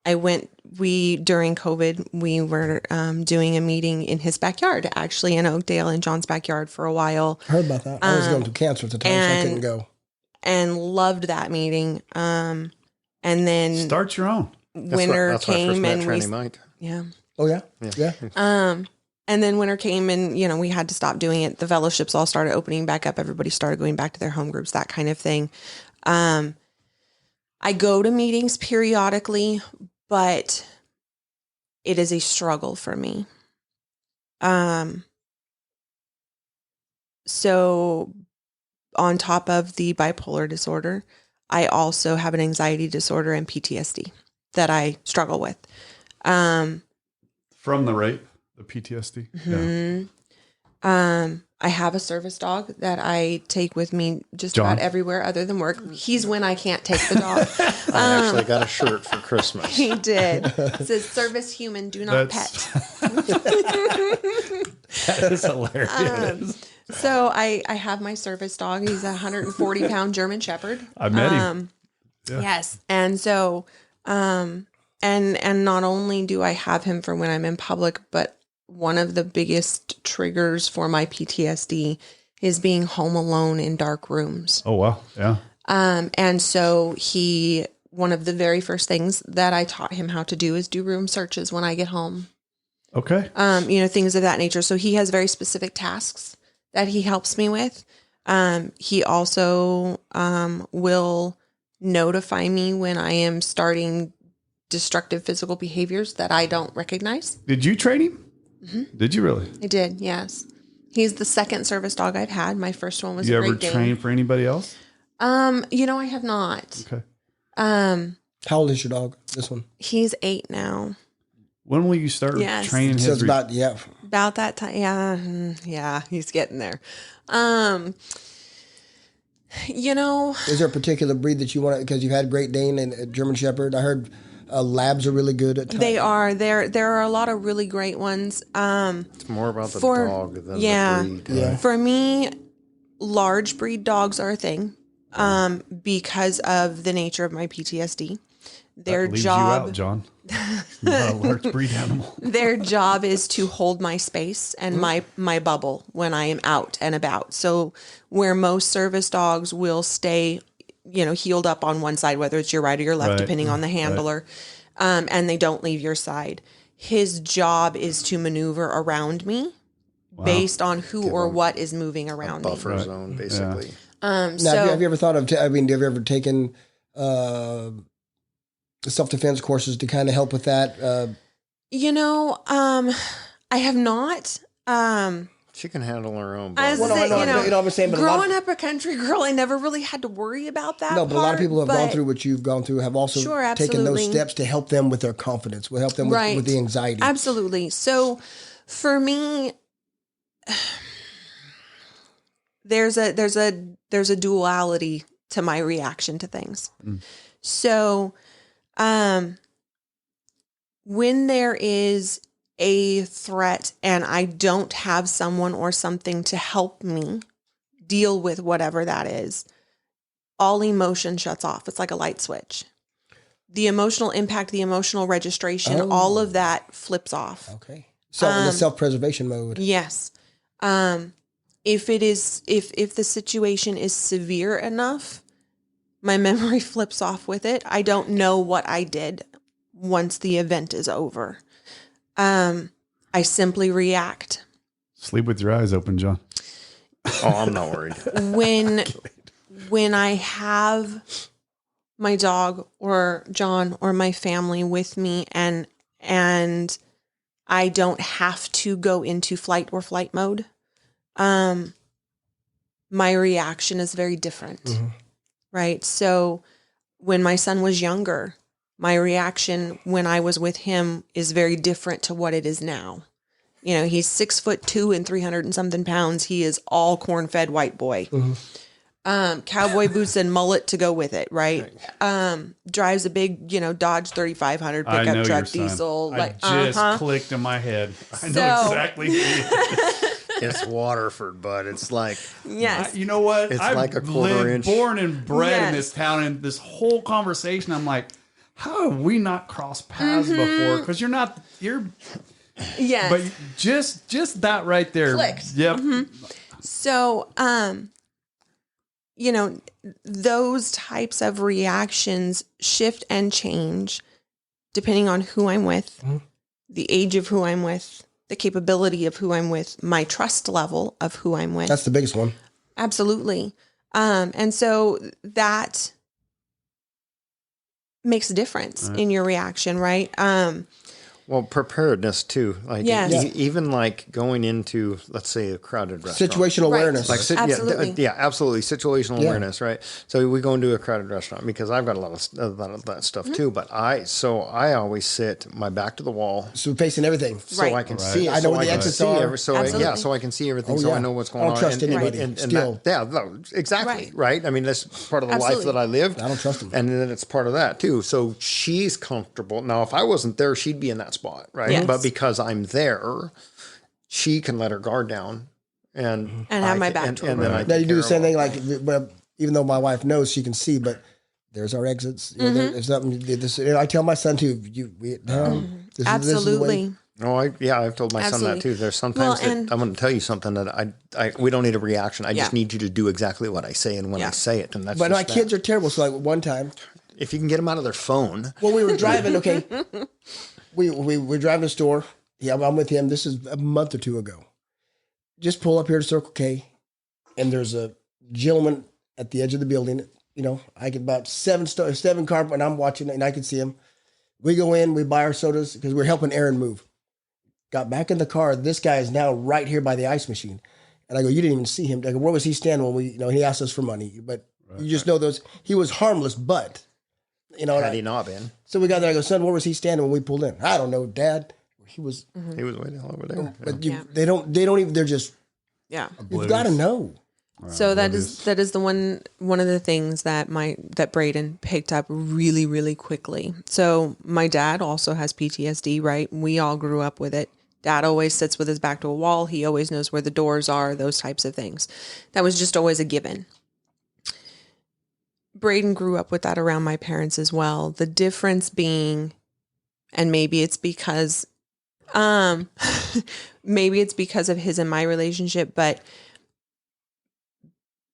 COVID, we were doing a meeting in his backyard, actually in Oakdale, in John's backyard for a while. I heard about that. I was going through cancer at the time, so I couldn't go. And loved that meeting. And then... Start your own. Winter came and we... Mike. Yeah. Oh, yeah? Yeah. And then winter came and, we had to stop doing it. The fellowships all started opening back up. Everybody started going back to their home groups, that kind of thing. I go to meetings periodically, but it is a struggle for me. So on top of the bipolar disorder, I also have an anxiety disorder and PTSD that I struggle with. From the rape? The PTSD. Mm-hmm. Yeah. I have a service dog that I take with me just about everywhere other than work. He's when I can't take the dog. I actually got a shirt for Christmas. He did. It says service human, do not pet. That is hilarious. So I have my service dog. He's a 140-pound German Shepherd. I met him. Yeah. Yes. And so, and not only do I have him for when I'm in public, but one of the biggest triggers for my PTSD is being home alone in dark rooms. Oh, wow. Yeah. And so one of the very first things that I taught him how to do is do room searches when I get home. Okay. Things of that nature. So he has very specific tasks that he helps me with. He also will notify me when I am starting destructive physical behaviors that I don't recognize. Did you train him? Mm-hmm. Did you really? I did, yes. He's the second service dog I've had. My first one was you a ever Great Dane. trained for anybody else? I have not. Okay. How old is your dog? This one? He's 8 now. When will you start training his? So it's about that time. Yeah, he's getting there. Is there a particular breed that you want? Because you've had Great Dane and German Shepherd. I heard labs are really good at times. They are. There are a lot of really great ones. It's more about the dog than the breed. Yeah. For me, large breed dogs are a thing because of the nature of my PTSD. Their that leaves job, you out, John. Not a large breed animal. Their job is to hold my space and my bubble when I am out and about. So where most service dogs will stay, healed up on one side, whether it's your right or your left, depending on the handler, and they don't leave your side. His job is to maneuver around me based on who or what is moving around buffer me. zone, basically. Yeah. Now, have you ever thought of? Have you ever taken self-defense courses to kind of help with that? I have not. She can handle her own. I was saying, but growing up a country girl, I never really had to worry about that. No, but a lot of people who have gone through what you've gone through have also taken those steps to help them with their confidence, will help them with the anxiety. Absolutely. So for me, there's a duality to my reaction to things. So, when there is a threat and I don't have someone or something to help me deal with whatever that is, all emotion shuts off. It's like a light switch. The emotional impact, the emotional registration, all of that flips off. Okay. So in the self-preservation mode. Yes. If the situation is severe enough, my memory flips off with it. I don't know what I did once the event is over. I simply react. Sleep with your eyes open, John. Oh, I'm not worried. When I have my dog or John or my family with me and I don't have to go into fight or flight mode, my reaction is very different. Right? So when my son was younger, my reaction when I was with him is very different to what it is now. You know, he's 6'2" and 300 and something pounds. He is all corn-fed white boy. Cowboy boots and mullet to go with it, right? Drives a big, Dodge 3500 pickup truck diesel. I just clicked in my head. I know exactly who it is. It's Waterford, but it's like, yes. You know what? It's I've like a quarter inch. Born and bred in this town, and this whole conversation, I'm like, how have we not crossed paths before? Because you're. Yes. But just that right there. Clicked. Yep. So, those types of reactions shift and change depending on who I'm with, the age of who I'm with, the capability of who I'm with, my trust level of who I'm with. That's the biggest one. Absolutely. And so that makes a difference in your reaction, right? Well, preparedness too. Like Yes. even like going into, let's say, a crowded restaurant. Situational awareness. Like Absolutely. absolutely. Situational awareness, right? So we go into a crowded restaurant because I've got a lot of that stuff too. But I always sit my back to the wall, So facing everything. so I can see it. I know where the exits are. So I can see everything. Oh, so yeah. I know what's going I on. don't trust anybody. And Still. exactly. Right. I mean, that's part of the life Absolutely. that I lived. I don't trust them. And then it's part of that too. So she's comfortable. Now, if I wasn't there, she'd be in that spot, right? Yes. But because I'm there, she can let her guard down and have my back to her. And then I Now you do the same care thing, like, but even though my wife knows she can see, but there's our exits. You know, there's something. I tell my son too. This is the way. Absolutely. Oh, I've told my son that too. There's sometimes that I'm going to tell you something that we don't need a reaction. I just need you to do exactly what I say and when I say it. And that's. But just my kids are terrible. So like one time, if you can get them out of their phone. well, we were driving. Okay, we're driving to the store. Yeah, I'm with him. This is a month or two ago. Just pull up here to Circle K, and there's a gentleman at the edge of the building. You know, I get about seven car, and I'm watching it, and I can see him. We go in, we buy our sodas because we're helping Aaron move. Got back in the car. This guy is now right here by the ice machine. And I go, you didn't even see him. I go, where was he standing when he asked us for money? But you just know he was harmless, but, Had he not been. So we got there. I go, son, where was he standing when we pulled in? I don't know, Dad. He was. He was way the hell over there. But they don't even, they're just, you've got to know. So that is the one of the things that Braden picked up really, really quickly. So my dad also has PTSD, right? We all grew up with it. Dad always sits with his back to a wall. He always knows where the doors are, those types of things. That was just always a given. Braden grew up with that around my parents as well. The difference being, and maybe it's because of his and my relationship, but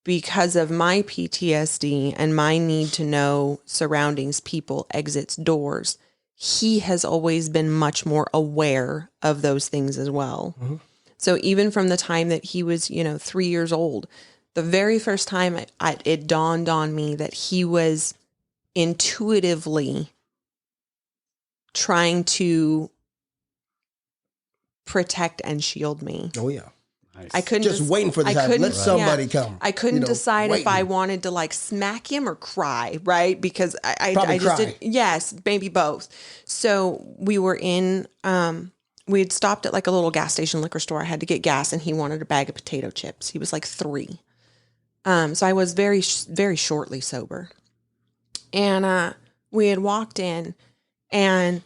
because of my PTSD and my need to know surroundings, people, exits, doors, he has always been much more aware of those things as well. Mm-hmm. So even from the time that he was, 3 years old, the very first time it dawned on me that he was intuitively trying to protect and shield me. Oh, yeah. Nice. I couldn't Just waiting for the time. Let somebody come. I couldn't decide if I wanted to like smack him or cry, right? Because I just did. Yes, maybe both. So we were in we had stopped at like a little gas station liquor store. I had to get gas and he wanted a bag of potato chips. He was like 3. So I was very, very shortly sober. And we had walked in and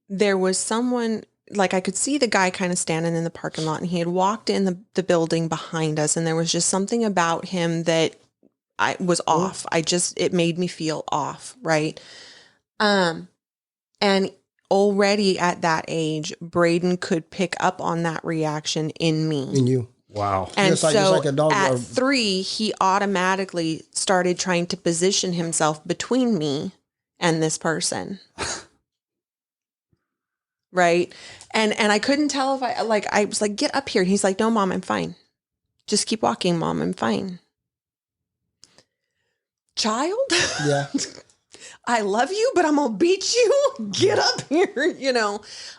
there was someone, like I could see the guy kind of standing in the parking lot, and he had walked in the building behind us, and there was just something about him that I was off. It made me feel off. Right. And already at that age, Braden could pick up on that reaction in me. In you. Wow. And just like a dog at 3, he automatically started trying to position himself between me and this person. Right. And I couldn't tell if I was like, get up here. And he's like, no, Mom, I'm fine. Just keep walking, Mom. I'm fine. Child. Yeah. I love you, but I'm going to beat you. Get up here,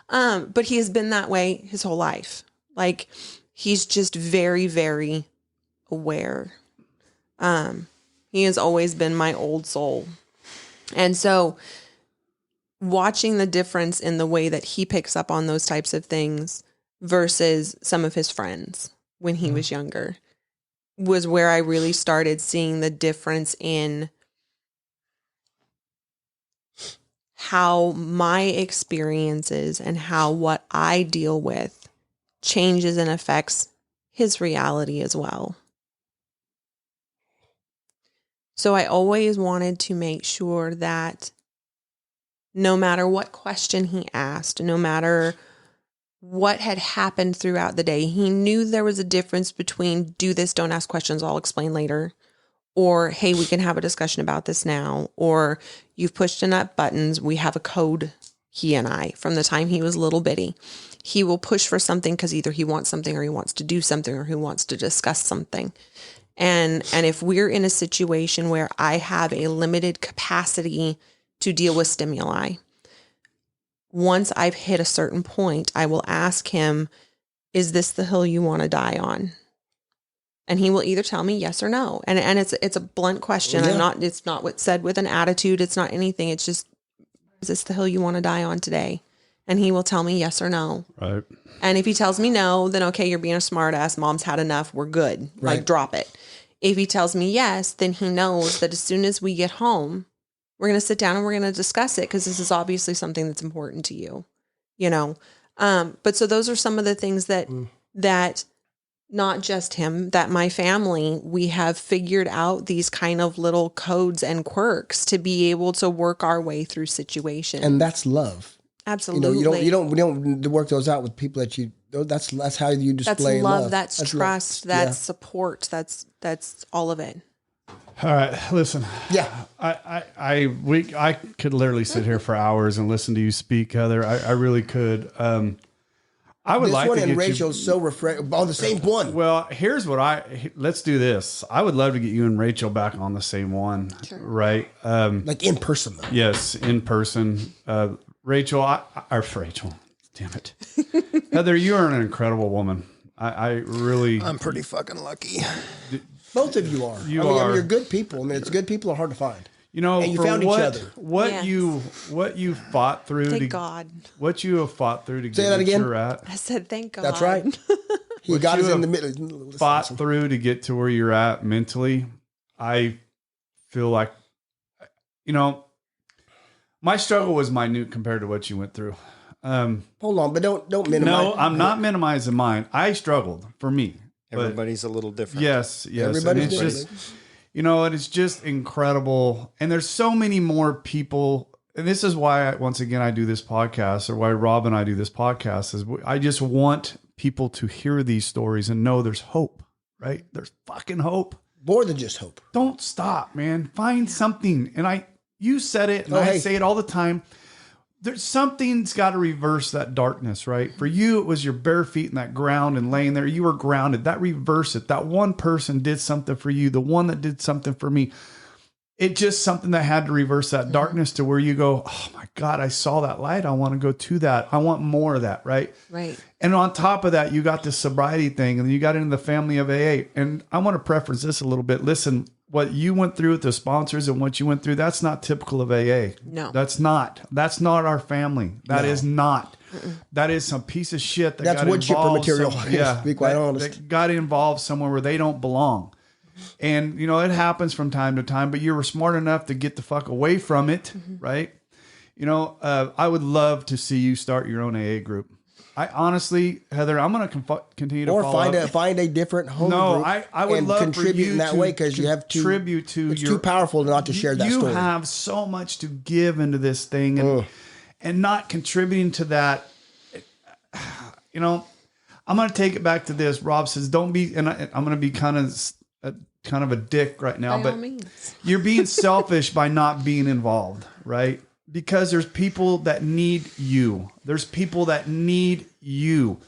But he has been that way his whole life. Like, he's just very, very aware. He has always been my old soul. And so watching the difference in the way that he picks up on those types of things versus some of his friends when he was younger was where I really started seeing the difference in how my experiences and how what I deal with changes and affects his reality as well. So I always wanted to make sure that no matter what question he asked, no matter what had happened throughout the day, he knew there was a difference between do this, don't ask questions, I'll explain later. Or, hey, we can have a discussion about this now. Or you've pushed enough buttons. We have a code, he and I, from the time he was little bitty. He will push for something because either he wants something or he wants to do something or he wants to discuss something. And if we're in a situation where I have a limited capacity to deal with stimuli, once I've hit a certain point, I will ask him, is this the hill you want to die on? And he will either tell me yes or no. And it's a blunt question. Yeah. It's not what's said with an attitude. It's not anything. It's just, is this the hill you want to die on today? And he will tell me yes or no. Right. And if he tells me no, then okay, you're being a smart ass. Mom's had enough. We're good. Right. Like, drop it. If he tells me yes, then he knows that as soon as we get home, we're going to sit down and we're going to discuss it because this is obviously something that's important to you, But so those are some of the things that not just him, that my family, we have figured out these kind of little codes and quirks to be able to work our way through situations. And that's love. Absolutely. You don't work those out with people that you. That's how you display that's love. love. That's trust. That's support. That's all of it. All right, listen. Yeah. I could literally sit here for hours and listen to you speak, Heather. I really could. I would This like one to and get Rachel's so refreshing on the same one. Well, here's what let's do this. I would love to get you and Rachel back on the same one, right? Like in person, though. Yes, in person. Rachel, damn it. Heather, you are an incredible woman. I'm pretty fucking lucky. Both of you are. I mean, you're good people. I mean, it's good people are hard to find. And you found each other. What you fought through. Thank God. What you have fought through to get that again? where you're at. I said, thank God. That's right. He got us in the middle. Fought through to get to where you're at mentally. I feel like, my struggle was minute compared to what you went through. Hold on, but don't minimize. No, I'm not minimizing mine. I struggled for me. Everybody's a little different. Yes. Everybody's and it's different. just, and it's just incredible. And there's so many more people. And this is why, once again, I do this podcast, or why Rob and I do this podcast, is I just want people to hear these stories and know there's hope, right? There's fucking hope. More than just hope. Don't stop, man. Find something. And you said it, and I say it all the time. There's something's got to reverse that darkness, right? For you, it was your bare feet in that ground and laying there. You were grounded. That reversed it. That one person did something for you. The one that did something for me. It just something that had to reverse that darkness to where you go, oh my God, I saw that light. I want to go to that. I want more of that, right? Right. And on top of that, you got this sobriety thing, and then you got into the family of AA. And I want to preference this a little bit. Listen, what you went through with the sponsors and what you went through, that's not typical of AA. No. That's not our family. That is not. That is some piece of shit that That's got wood chipper involved material. to be quite honest. That got involved somewhere where they don't belong. And, you know, it happens from time to time, but you were smart enough to get the fuck away from it, right? You know, I would love to see you start your own AA group. I honestly, Heather, I'm going to continue to follow find a different home group. I would love contribute for you in that way because you have to contribute to. It's too powerful not to share that story. You have so much to give into this thing, and not contributing to that. You know, I'm going to take it back to this. Rob says, "Don't be," and I'm going to be kind of a dick right now, but you're being selfish by not being involved, right? Because there's people that need you. There's people that need you.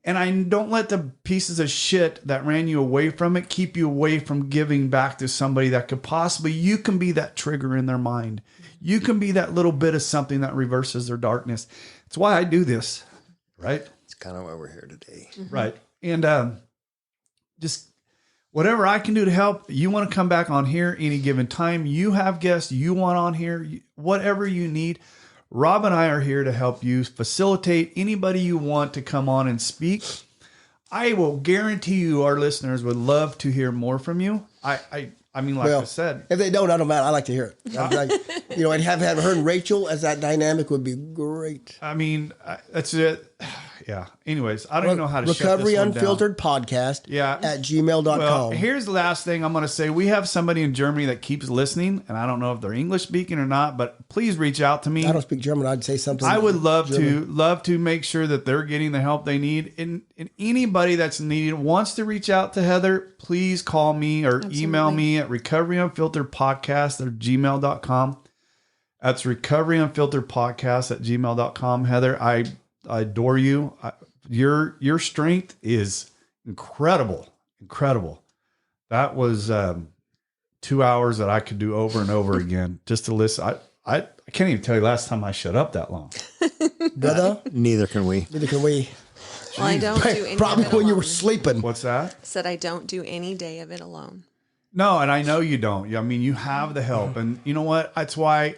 And I don't let the pieces of shit that ran you away from it keep you away from giving back to somebody that could possibly, you can be that trigger in their mind. You can be that little bit of something that reverses their darkness. That's why I do this, right? It's kind of why we're here today. Right. And just whatever I can do to help, you want to come back on here any given time, you have guests you want on here, whatever you need, Rob and I are here to help you facilitate anybody you want to come on and speak. I will guarantee you our listeners would love to hear more from you. I mean, like I said, if they don't, I don't matter. I like to hear it. Like, you know, and have heard Rachel as that dynamic would be great. I mean, that's it. Yeah. Anyways, I don't even know how to shut this one down. recoveryunfilteredpodcast at gmail.com. Well, here's the last thing I'm going to say. We have somebody in Germany that keeps listening, and I don't know if they're English speaking or not, but please reach out to me. I don't speak German. I'd say something. I would love to make sure that they're getting the help they need. And anybody that's needed wants to reach out to Heather, please call me or email me at recoveryunfilteredpodcast at gmail.com. That's recoveryunfilteredpodcast at gmail.com. Heather, I adore you. Your strength is incredible. That was 2 hours that I could do over and over again just to listen. I can't even tell you last time I shut up that long. Brother? Neither can we. Well, I don't do any Probably of it when you alone. were sleeping. What's that? Said I don't do any day of it alone. No, and I know you don't. I mean, you have the help. And you know what? That's why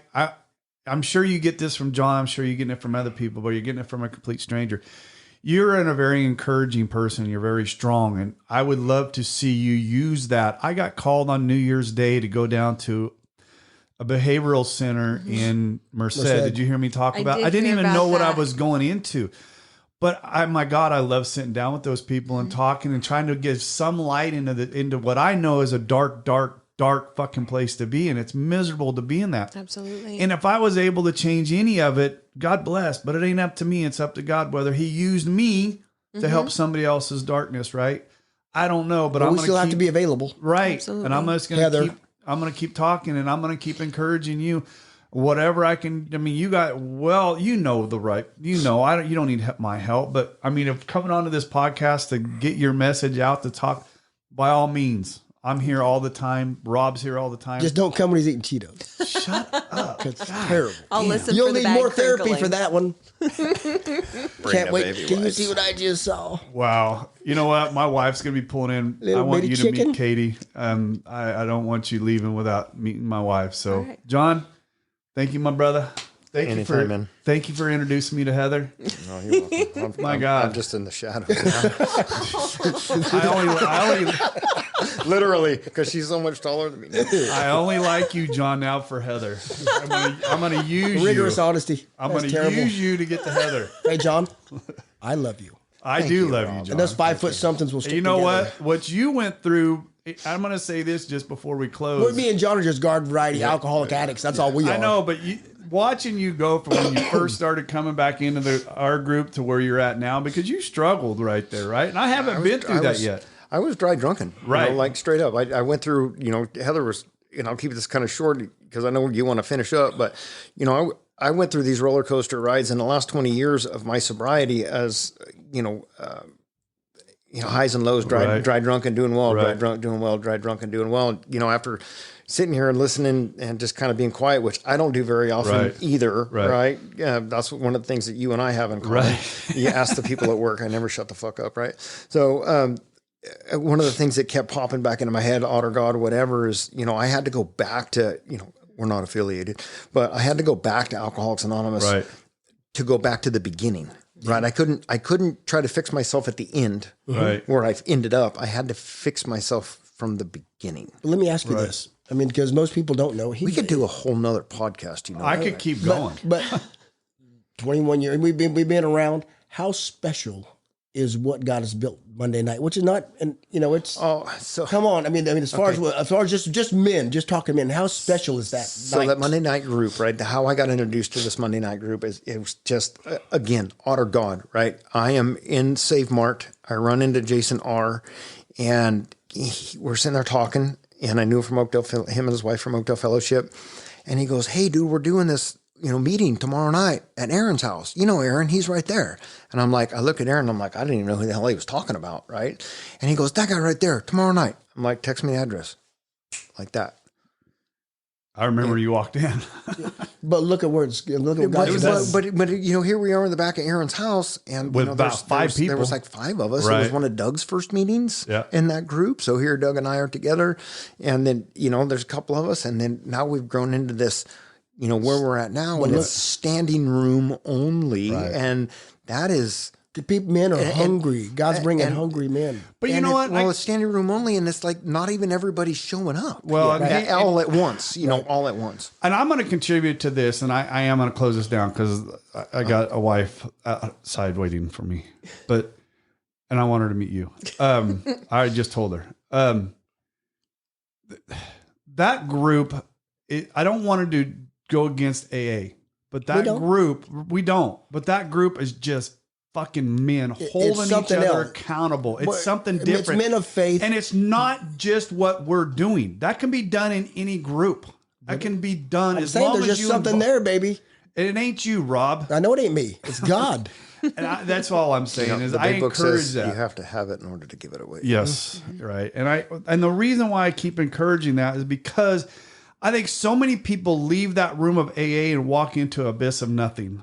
I'm sure you get this from John. I'm sure you're getting it from other people, but you're getting it from a complete stranger. You're a very encouraging person. You're very strong. And I would love to see you use that. I got called on New Year's Day to go down to a behavioral center in Merced. Did you hear me talk about it? I didn't even know what I was going into. But my God, I love sitting down with those people and talking and trying to give some light into what I know is a dark fucking place to be. And it's miserable to be in that. Absolutely. And if I was able to change any of it, God bless. But it ain't up to me. It's up to God whether He used me to help somebody else's darkness, right? I don't know, but I'm still have to be available. Right. Absolutely. And I'm just going to keep talking, and I'm going to keep encouraging you. Whatever I can. I mean, you know, you don't need my help, but I mean, if coming onto this podcast to get your message out to talk, by all means, I'm here all the time. Rob's here all the time. Just don't come when he's eating Cheetos. Shut up. It's terrible. I'll listen. You'll for the need bag more therapy crinkling. for that one. Can't wait. Can you wipes. see what I just saw? Wow. You know what? My wife's going to be pulling in. Little I want bitty you to chicken. meet Katie. I don't want you leaving without meeting my wife. So, All right. John, thank you, my brother. Thank Anytime, man. Thank you for introducing me to Heather. Oh, you're welcome. My God. I'm just in the shadow. I only Literally, because she's so much taller than me. I only like you, John, now for Heather. I'm gonna use Rigorous you. honesty. I'm That's gonna terrible. use you to get to Heather. Hey, John, I love you. I do love you, John. And those 5 foot somethings will stick You know together. what you went through. I'm gonna say this just before we close. Well, me and John are just garden variety alcoholic addicts. That's all we are. I know, but watching you go from when you first started coming back into our group to where you're at now, because you struggled right there, right? And I haven't been through that yet. I was dry drunken, Right. like straight up. I went through, Heather was, I'll keep this kind of short because I know you want to finish up, but, I went through these roller coaster rides in the last 20 years of my sobriety as, highs and lows, dry drunk and doing well, dry drunk, doing well, dry drunk and doing well. After sitting here and listening and just kind of being quiet, which I don't do very often either. Right. Yeah. That's one of the things that you and I have in common. You ask the people at work, I never shut the fuck up. Right. So, one of the things that kept popping back into my head, Otter God, whatever, is, I had to go back to, we're not affiliated, but I had to go back to Alcoholics Anonymous to go back to the beginning. Right. I couldn't try to fix myself at the end where I've ended up. I had to fix myself from the beginning. Let me ask you this. I mean, because most people don't know. We could do a whole nother podcast. I could keep going. But 21 years, we've been around. How special is what God has built Monday night, which is not, and it's, come on. I mean, as far as just men, just talking men, how special is that? So that Monday night group, right? How I got introduced to this Monday night group it was just, again, Otter God, right? I am in Save Mart. I run into Jason R. and we're sitting there talking, and I knew from Oakdale, him and his wife from Oakdale Fellowship. And he goes, "Hey dude, we're doing this, meeting tomorrow night at Aaron's house. Aaron, he's right there." And I'm like, I look at Aaron, and I'm like, I didn't even know who the hell he was talking about, right? And he goes, "That guy right there, tomorrow night." I'm like, "Text me the address." Like that. I remember you walked in. But look at words. Look at what God does. But here we are in the back of Aaron's house, and with about five people. There was like 5 of us. Right. It was one of Doug's first meetings in that group. So here Doug and I are together, and then there's a couple of us, and then now we've grown into this, where we're at now, and it's standing room only, and that is. Men are hungry. God's bringing hungry men. But you know what? Well, it's standing room only, and it's like not even everybody's showing up. Well, all at once, all at once. And I'm going to contribute to this, and I am going to close this down because I got a wife outside waiting for me. And I want her to meet you. I just told her. That group, I don't want to go against AA, but that group, we don't. But that group is just fucking men holding each other accountable. It's something different. It's men of faith. And it's not just what we're doing. That can be done in any group. That can be done as long as you... There's just something there, baby. It ain't you, Rob. I know it ain't me. It's God. And that's all I'm saying is I encourage that. You have to have it in order to give it away. Yes, right. And the reason why I keep encouraging that is because I think so many people leave that room of AA and walk into an abyss of nothing.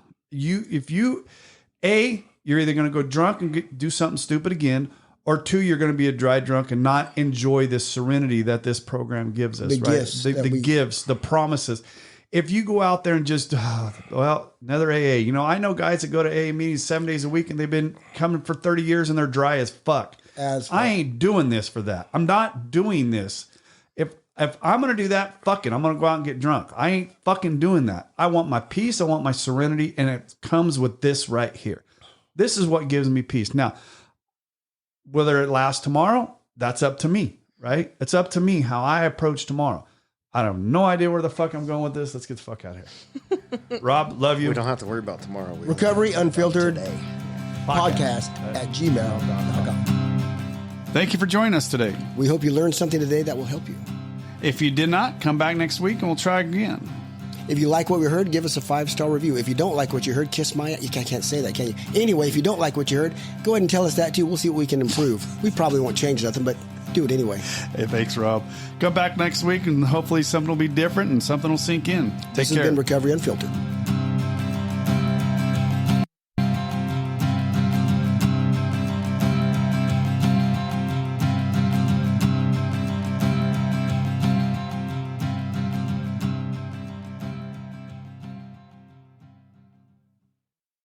You're either going to go drunk and do something stupid again, or 2, you're going to be a dry drunk and not enjoy this serenity that this program gives us, the gifts, the promises. If you go out there and just, another AA, I know guys that go to AA meetings 7 days a week and they've been coming for 30 years and they're dry as fuck. I ain't doing this for that. I'm not doing this. If I'm going to do that, fuck it. I'm going to go out and get drunk. I ain't fucking doing that. I want my peace. I want my serenity. And it comes with this right here. This is what gives me peace. Now, whether it lasts tomorrow, that's up to me, right? It's up to me how I approach tomorrow. I have no idea where the fuck I'm going with this. Let's get the fuck out of here. Rob, love you. We don't have to worry about tomorrow. Recovery Unfiltered Podcast at gmail.com. Thank you for joining us today. We hope you learned something today that will help you. If you did not, come back next week and we'll try again. If you like what we heard, give us a 5-star review. If you don't like what you heard, kiss my... You can't say that, can you? Anyway, if you don't like what you heard, go ahead and tell us that too. We'll see what we can improve. We probably won't change nothing, but do it anyway. Hey, thanks, Rob. Come back next week and hopefully something will be different and something will sink in. Take care. This has been Recovery Unfiltered.